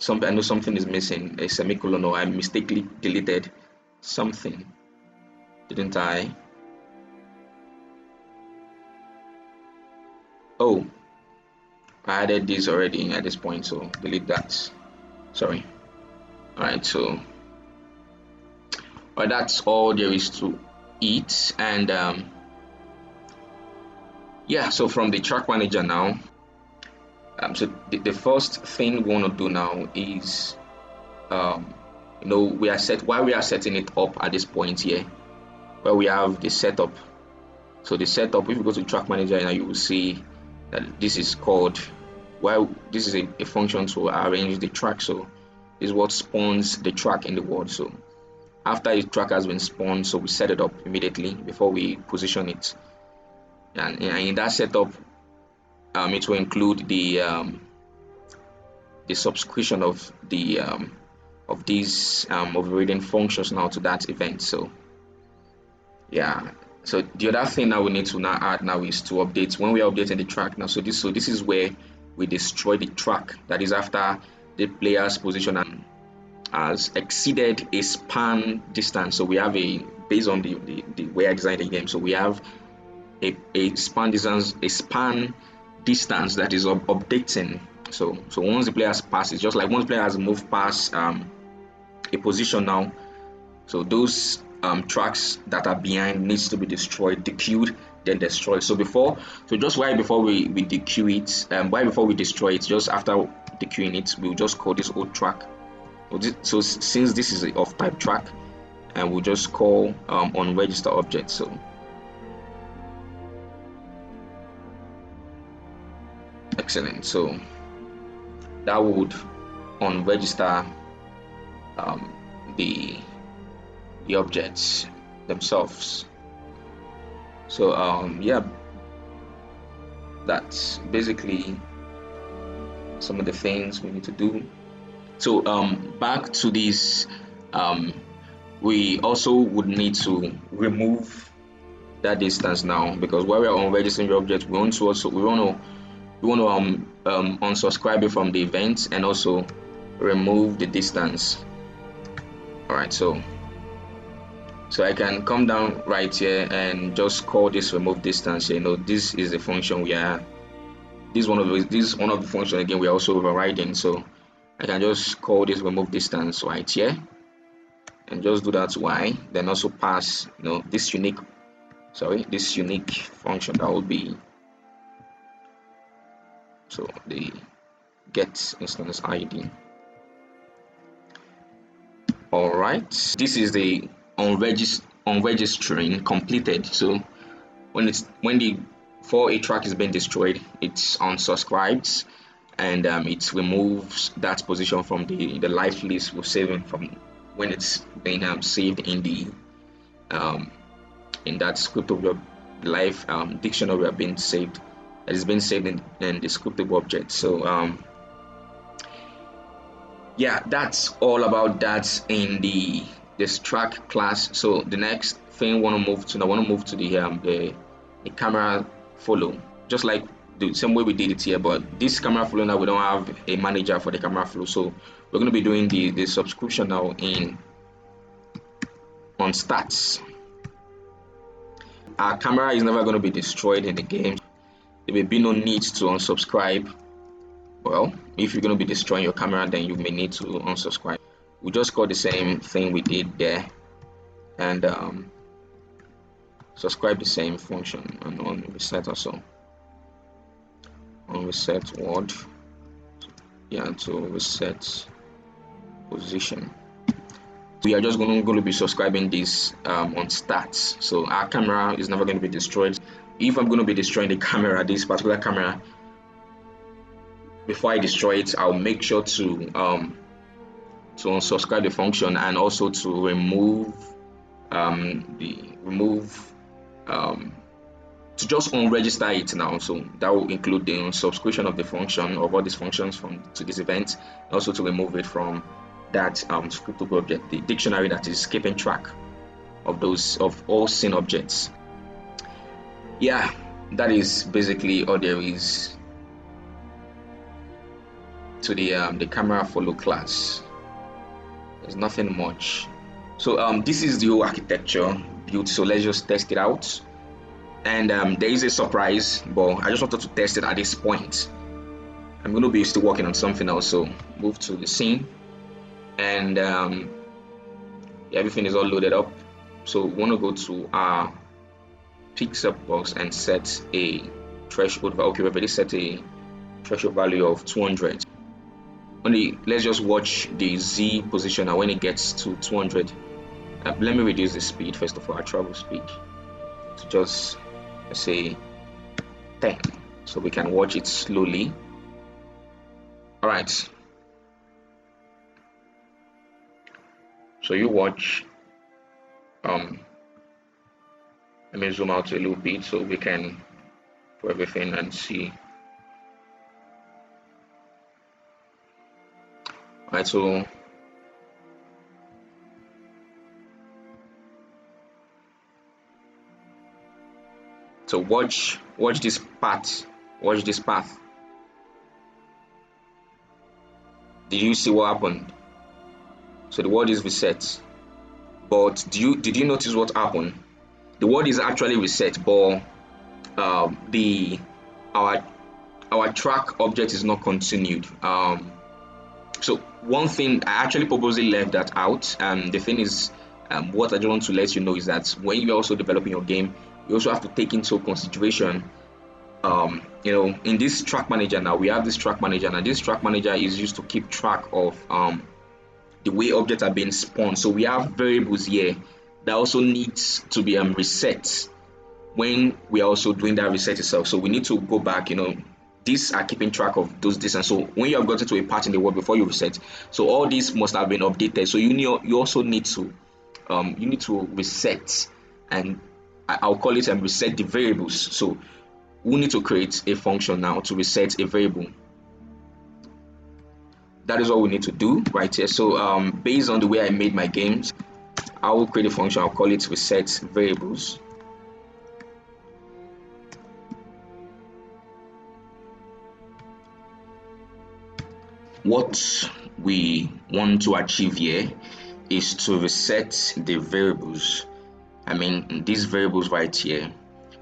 Speaker 1: I know something is missing, a semicolon, or I mistakenly deleted something, didn't I? Oh, I added this already at this point, so delete that. Sorry. All right, so that's all there is to it. And yeah, so from the track manager now, so the first thing we want to do now is while we are setting it up at this point here, where we have the setup. So the setup, if you go to track manager now, you will see that this is called, this is a function to arrange the track. So this is what spawns the track in the world. So after the track has been spawned, so we set it up immediately before we position it, and in that setup, it will include the subscription of the of these overriding functions now to that event. So yeah, so the other thing that we need to now add now is to update when we are updating the track now. So this is where we destroy the track, that is after the player's position has exceeded a span distance. So we have based on the way I designed the game, so we have a span distance that is updating. So once the player has passed, it's just like once the player has moved past a position now, so those tracks that are behind needs to be destroyed, dequeued, then destroyed. So just right before we dequeue it, right before we destroy it, just after dequeuing it, we'll just call this old track. So since this is of type track, and we'll just call on register object. So excellent. So that would on register the objects themselves. So yeah, that's basically some of the things we need to do. So back to this, we also would need to remove that distance now, because while we are on registering the object, we want to unsubscribe it from the event and also remove the distance. All right, so I can come down right here and just call this remove distance. This is the function we are. This is one of the functions again we are also overriding. So I can just call this remove distance right here and just do that y, then also pass this unique function that will be the get instance ID. All right, this is the unregistering completed. So before a track is being destroyed, it's unsubscribed and it removes that position from the live list we're saving from when it's being saved in the in that Scriptable live dictionary have been saved. That is being saved in the Scriptable object. So yeah, that's all about that in this track class. So the next thing I want to move to the camera follow, just like the same way we did it here, but this camera flow now we don't have a manager for the camera flow, so we're going to be doing the subscription now on stats. Our camera is never going to be destroyed in the game. There will be no need to unsubscribe. Well, if you're going to be destroying your camera, then you may need to unsubscribe. We just call the same thing we did there and subscribe the same function, and on reset also. On reset word, yeah, to reset position. We are just going to be subscribing this on stats. So our camera is never going to be destroyed. If I'm going to be destroying the camera, this particular camera, before I destroy it, I'll make sure to unsubscribe the function and also to remove to just unregister it now. So that will include the unsubscription of the function of all these functions to this event, and also to remove it from that Scriptable object, the dictionary that is keeping track of all scene objects. Yeah, that is basically all there is to the camera follow class. There's nothing much. So this is the whole architecture built. So let's just test it out. And there is a surprise, but I just wanted to test it at this point. I'm going to be still working on something else. So move to the scene, and everything is all loaded up. So we want to go to our PizzaBox and set a threshold. Okay, we've already set a threshold value of 200. Let's just watch the Z position, and when it gets to 200, let me reduce the speed first of all, our travel speed, to just let's say 10, so we can watch it slowly. All right, so you watch. Let me zoom out a little bit so we can do everything and see. All right, so watch this path. Watch this path. Did you see what happened? So the word is reset, but did you notice what happened? The word is actually reset, but our our track object is not continued. So one thing I actually purposely left that out. The thing is, what I just want to let you know is that when you're also developing your game, you also have to take into consideration, in this track manager now, we have this track manager, and this track manager is used to keep track of the way objects are being spawned. So we have variables here that also needs to be reset when we are also doing that reset itself. So we need to go back, these are keeping track of those distance. So when you have gotten to a part in the world before you reset, so all these must have been updated. So you also need to reset, and I'll call it reset the variables. So we need to create a function now to reset a variable. That is what we need to do right here. So based on the way I made my games, I will create a function. I'll call it reset variables. What we want to achieve here is to reset the variables. I mean, these variables right here.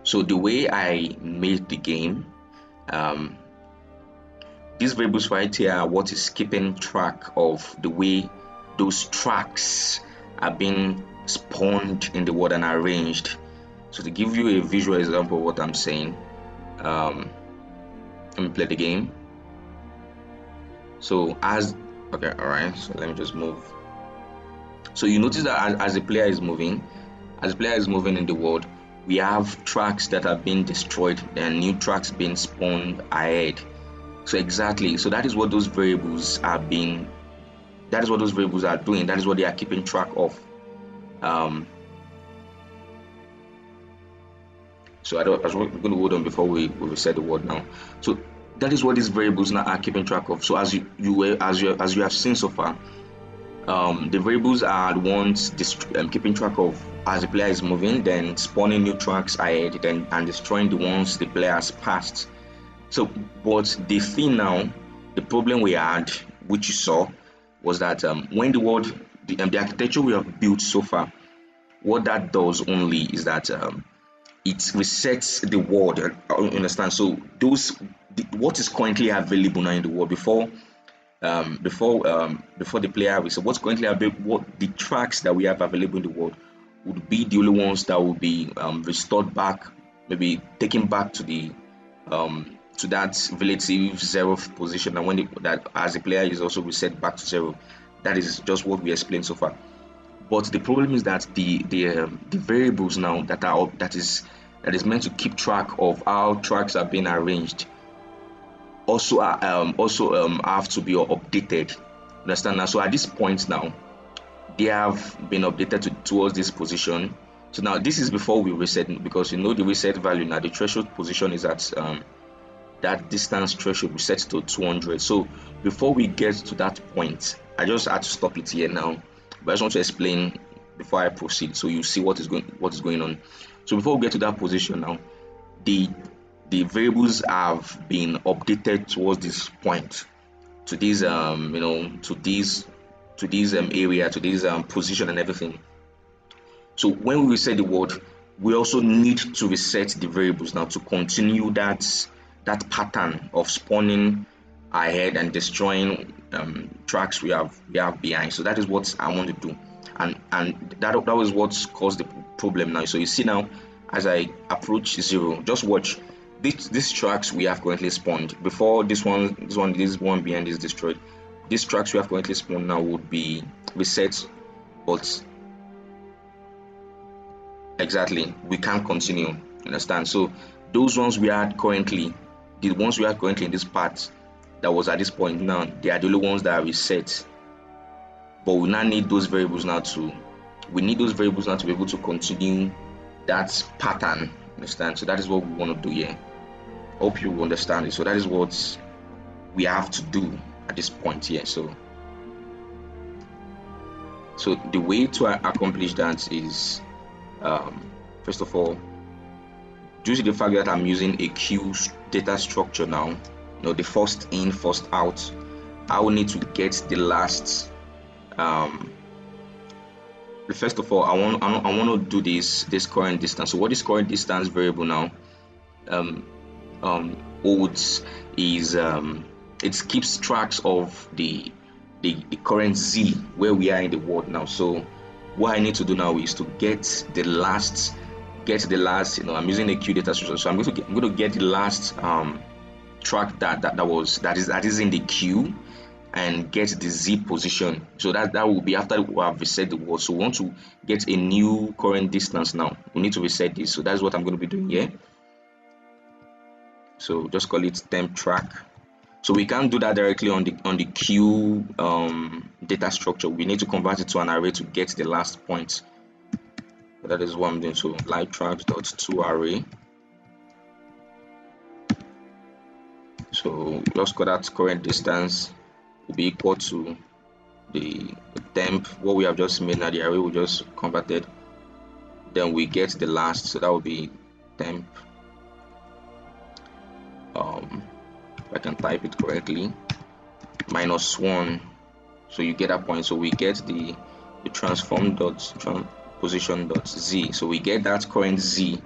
Speaker 1: So the way I made the game, these variables right here are what is keeping track of the way those tracks are being spawned in the world and arranged. So to give you a visual example of what I'm saying, let me play the game. So okay, all right, so let me just move. So you notice that as the player is moving in the world, we have tracks that are being destroyed and new tracks being spawned ahead. So exactly, so that is what those variables are doing. That is what they are keeping track of. So I was going to hold on before we reset the word now. So that is what these variables now are keeping track of. So as you have seen so far, the variables are the ones keeping track of as the player is moving, then spawning new tracks ahead, and destroying the ones the player has passed. So, but the thing now, the problem we had, which you saw, was that when the architecture we have built so far, what that does only is that it resets the world. Understand? So what is currently available now in the world before the player resets, what's currently available, what the tracks that we have available in the world would be the only ones that will be restored back, maybe taken back to the to that relative 0th position, and that as the player is also reset back to 0. That is just what we explained so far. But the problem is that the variables now that is meant to keep track of how tracks are being arranged also have to be updated. Understand now? So at this point now, they have been updated towards this position. So now this is before we reset, because the reset value now, the threshold position is at that distance threshold we set to 200. So before we get to that point, I just had to stop it here now, but I just want to explain before I proceed, so you see what is going on. So before we get to that position now, the variables have been updated towards this point, to this area, to this position and everything. So when we reset the word, we also need to reset the variables now to continue that pattern of spawning ahead and destroying tracks we have behind. So that is what I want to do, and that was what caused the problem now. So you see now, as I approach 0, just watch these tracks we have currently spawned before this one behind is destroyed. These tracks we have currently spawned now would be reset, but exactly, we can't continue. Understand? So those ones we had currently, the ones we had currently in this part that was at this point now, they are the only ones that are reset. But we now need those variables now to be able to continue that pattern. Understand? So that is what we want to do here. Hope you understand it. So that is what we have to do at this point here. So the way to accomplish that is, first of all, due to the fact that I'm using a queue data structure now, the first in, first out, I will need to get the last. First of all, I want to do this current distance. So what is current distance variable now? odes is it keeps tracks of the current z where we are in the world now. So what I need to do now is to get the last, I'm using a Q data structure, so I'm going to get the last track that is in the queue and get the z position. So that will be after we have reset the world. So we want to get a new current distance now. We need to reset this. So that's what I'm going to be doing here. So just call it temp track. So we can't do that directly on the queue data structure. We need to convert it to an array to get the last point. That is what I'm doing. So live tracks.toArray. So just call that current distance will be equal to the temp, what we have just made now, the array we just converted. Then we get the last, so that will be temp. If I can type it correctly, -1. So you get that point. So we get the transform dot position dot z. So we get that current z.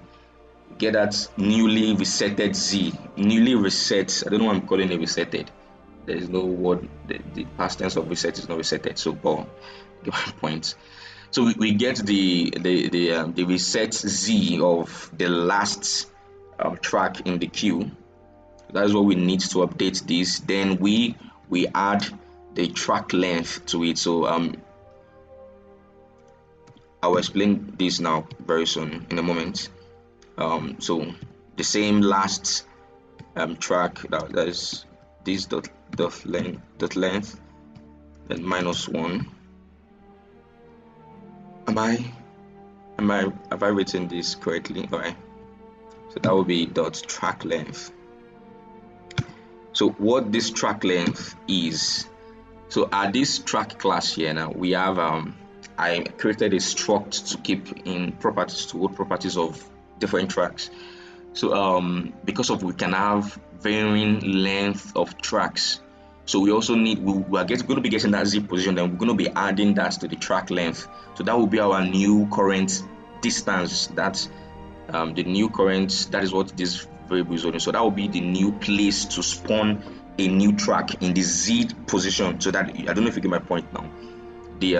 Speaker 1: We get that newly resetted z. Newly reset. I don't know why I'm calling it resetted. There is no word. The past tense of reset is not resetted. So, but get my point. So we get the reset z of the last track in the queue. That is what we need to update this. Then we add the track length to it. So I'll explain this now very soon in a moment. So the same last track, that is this dot length, then -1. Have I written this correctly? All right. So that will be dot track length. So what this track length is, so at this track class here now, we have I created a struct to keep in properties, to hold properties of different tracks. So because of we can have varying length of tracks, so we also need, we are going to be getting that z position, then we're going to be adding that to the track length. So that will be our new current distance. That's the new current, that is what this variable is holding. So that will be the new place to spawn a new track in the z position. So that, I don't know if you get my point now. The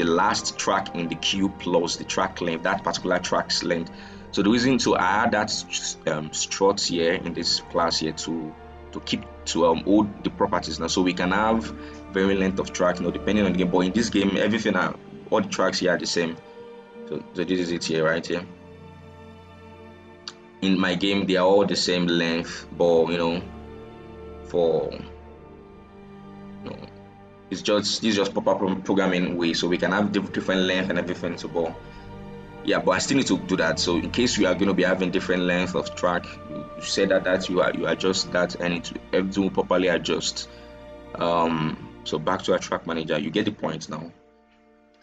Speaker 1: last track in the queue plus the track length, that particular track's length. So the reason to add that struct here in this class here to keep to hold the properties now, so we can have varying length of track, depending on the game. But in this game, everything all the tracks here are the same. So this is it here, right here. In my game, they are all the same length, but this is just proper programming way, so we can have different length and everything. So, but I still need to do that. So in case you are going to be having different length of track, you say that you adjust that, and everything will properly adjust. So back to our track manager, you get the point now.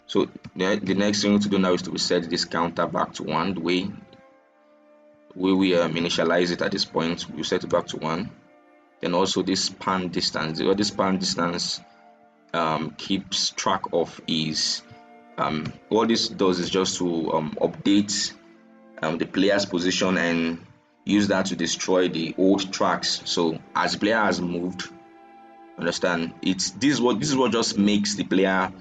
Speaker 1: So the next thing to do now is to reset this counter back to 1. The way we initialize it at this point, we set it back to 1. Then also this span distance. What this span distance keeps track of is what this does is just to update the player's position and use that to destroy the old tracks. So as the player has moved, understand, this is what just makes the player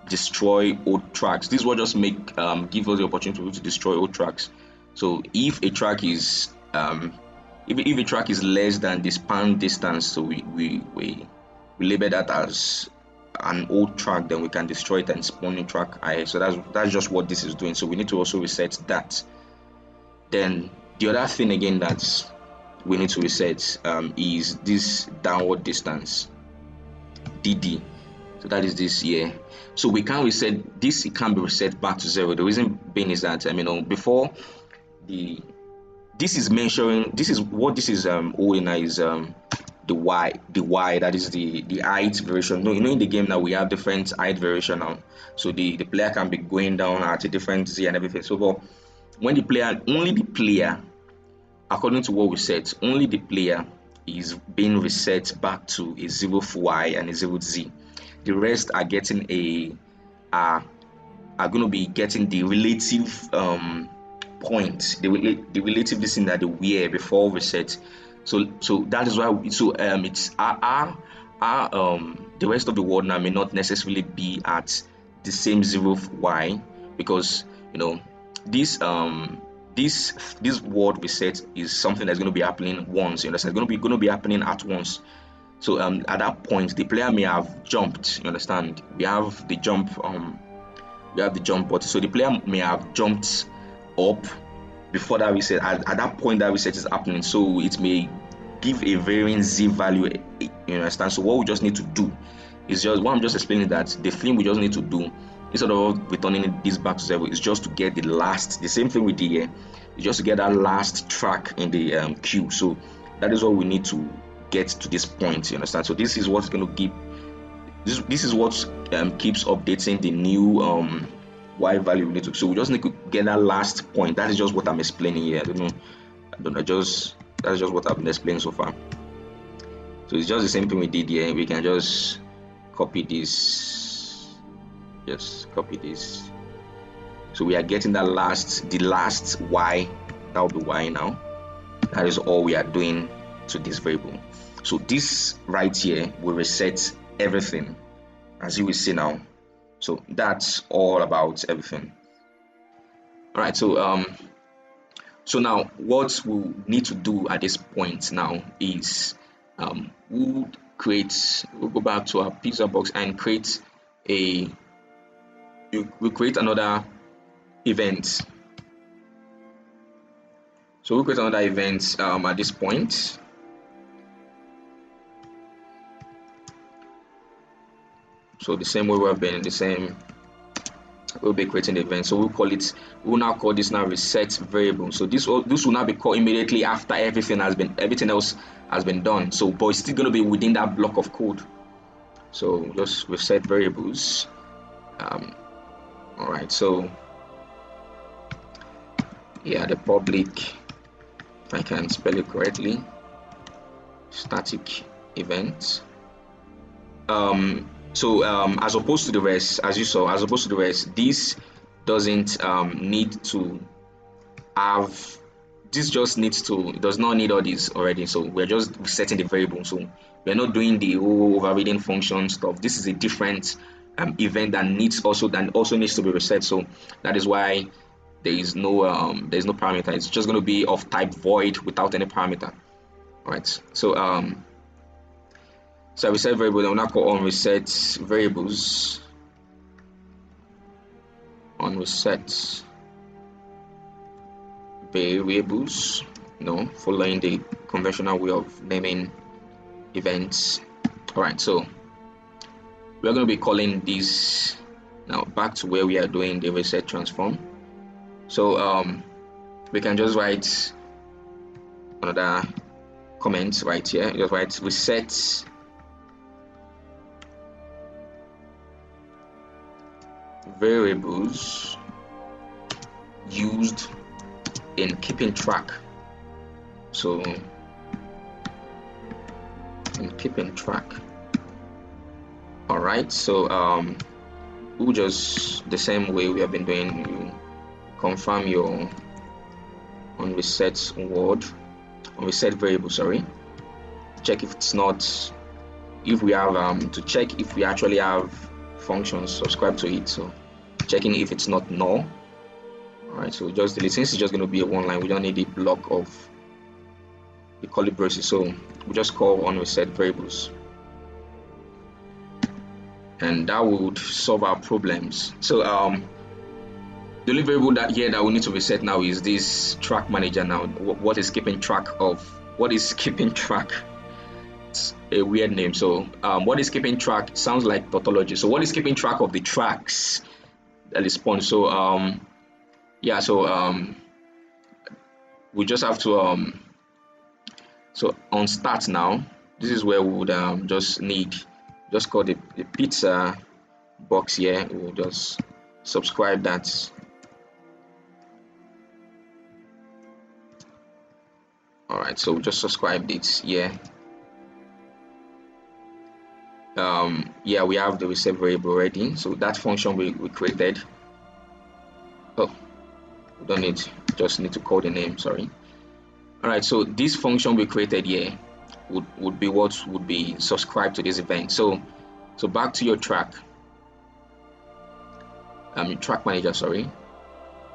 Speaker 1: destroy old tracks. This is what just give us the opportunity to destroy old tracks. So if a track is if a track is less than the span distance, so we label that as an old track, then we can destroy it and spawn a track ahead. So that's just what this is doing. So we need to also reset that. Then the other thing again that we need to reset is this downward distance, dd. So that is this here. So we can reset this, it can be reset back to 0. The reason being is that before this is measuring, this is what this is holding is the y, that is the height variation. In the game now we have different height variation now, so the player can be going down at a different z and everything. So but when only the player, according to what we set, only the player is being reset back to a 0th y and a 0th z. The rest are getting are going to be getting the relative point, the relative distance that they were before reset. So that is why it's the rest of the world now may not necessarily be at the same 0th y, because this this world reset is something that's going to be happening once. You understand? It's going to be happening at once. So at that point, the player may have jumped. You understand? We have the jump button. So the player may have jumped up before that reset. At that point, that reset is happening. So it may give a varying z value. You understand? So what we just need to do is just what I'm just explaining, that the thing we just need to do, instead of returning this back to 0, is just to get the same thing we did here. It's just to get that last track in the queue. So that is what we need to get to this point. You understand? So this is what's going to give. This is what keeps updating the new y value we need to. So we just need to get that last point. That is just what I'm explaining here. I don't know. That's just what I've been explaining so far. So it's just the same thing we did here. We can just copy this. Just copy this. So we are getting the last y. That will be y now. That is all we are doing to this variable. So this right here will reset everything, as you will see now. So that's all about everything. All right. So now what we'll need to do at this point now is we'll go back to our PizzaBox and create we'll create another event. So we'll create another event at this point. So the same way we've been, we'll be creating the event. So we'll now call this now reset variable. So this will now be called immediately after everything else has been done. So but it's still going to be within that block of code. So just reset variables. All right. So yeah, the public, if I can spell it correctly, static event. So as opposed to the rest, as you saw, this doesn't need to have. This just does not need all these already. So we're just resetting the variable. So we're not doing the whole overriding function stuff. This is a different event that also needs to be reset. So that is why there is no parameter. It's just going to be of type void without any parameter. All right. So so reset variable, then we'll now call on reset variables. On reset variables, following the conventional way of naming events. All right, so we're going to be calling this now back to where we are doing the reset transform. So we can just write another comment right here. Just write reset variables used in keeping track. So in keeping track. All right, so we'll just the same way we have been doing. You confirm your on reset variable, check if it's not, if we have to check if we actually have functions subscribe to it. So checking if it's not null. All right, so just delete, since it's just going to be a one line, we don't need a block of the curly braces, so we just call on reset variables, and that would solve our problems. So the only variable that we need to reset now is this track manager. Now what is keeping track? It's a weird name. So what is keeping track sounds like tautology. So what is keeping track of the tracks that is spawned? So we just have to so on start now, this is where we would just call the pizza box here. We'll just subscribe that. All right, so we just subscribed it here. We have the reset variable already, so that function we created. Oh, We don't need, just need to call the name, sorry. All right, so this function we created here would be what would be subscribed to this event. So back to your track track manager, sorry.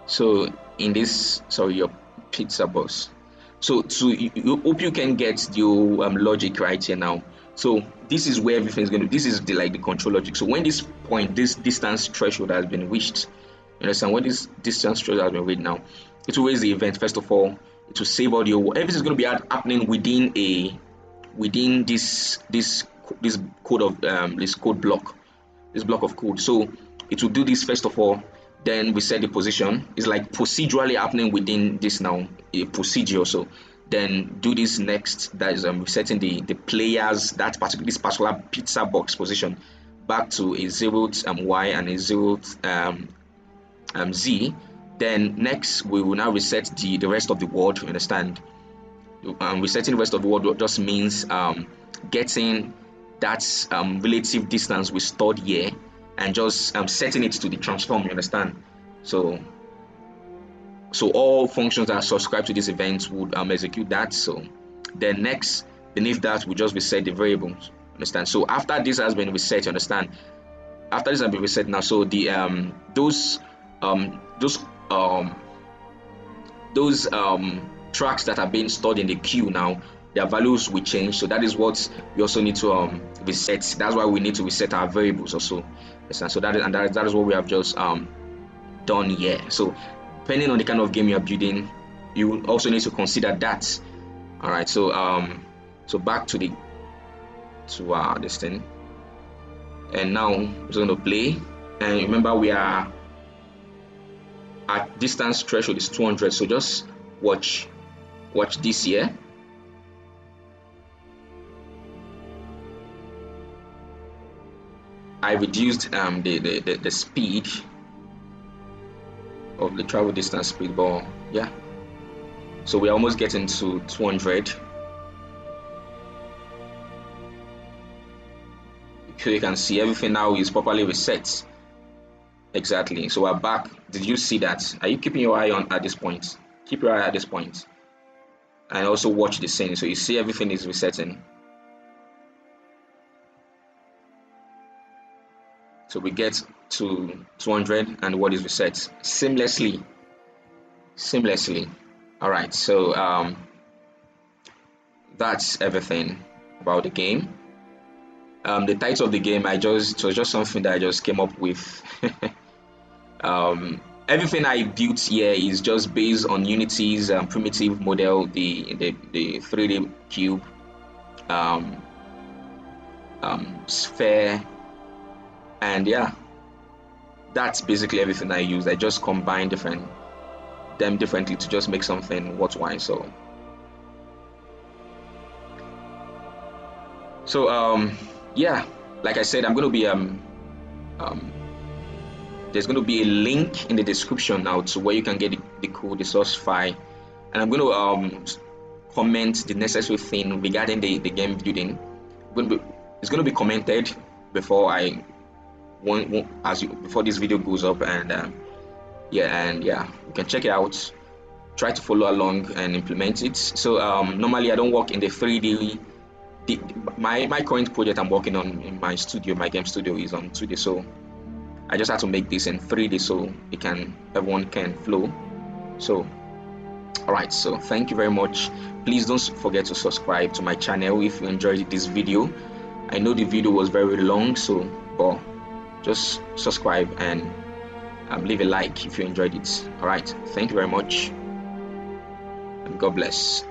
Speaker 1: So in this, sorry, your PizzaBox. So you hope you can get your logic right here now. So this is where everything is going to, this is the like the control logic. So when this point, this distance threshold has been reached, you understand, when this distance threshold has been reached now, it will raise the event. First of all, it will save audio. Everything is going to be happening within this code of this code block, this block of code. So it will do this first of all, then we set the position. It's like procedurally happening within this now, a procedure. So then do this next, that is setting the players, this particular PizzaBox position back to a 0th y and a 0th z. Then next we will now reset the rest of the world, you understand. Resetting the rest of the world just means getting that relative distance we stored here and just setting it to the transform, you understand. So all functions that are subscribed to this event would execute that. So then next, beneath that, we just reset the variables, understand. So after this has been reset, you understand, after this has been reset now, so the those tracks that are being stored in the queue now, their values will change. So that is what we also need to reset. That's why we need to reset our variables also. So that is what we have just done here. So depending on the kind of game you're building, you will also need to consider that. All right, so so back to this thing, and now we're going to play. And remember, we are at distance threshold is 200. So just watch this here. I reduced the speed of the travel distance speed, but yeah, so we're almost getting to 200. So you can see everything now is properly reset. Exactly. So we're back. Did you see that? Are you keeping your eye on at this point? Keep your eye at this point, and also watch the scene. So you see everything is resetting. So we get to 200 and what is reset seamlessly. All right, so that's everything about the game. The title of the game, it was just something that I just came up with. Everything I built here is just based on Unity's primitive model, the 3D cube, sphere, and yeah, that's basically everything I use. I just combine them differently to just make something worthwhile. So yeah, like I said, I'm going to be there's going to be a link in the description now to where you can get the code, the source file, and I'm going to comment the necessary thing regarding the game building. It's going to be commented before before this video goes up, and yeah, you can check it out, try to follow along and implement it. So normally I don't work in the 3D. My current project I'm working on in my studio, my game studio, is on 2D, so I just had to make this in 3D so everyone can flow. So all right, so thank you very much. Please don't forget to subscribe to my channel if you enjoyed this video. I know the video was very long, but just subscribe and leave a like if you enjoyed it. All right, thank you very much, and God bless.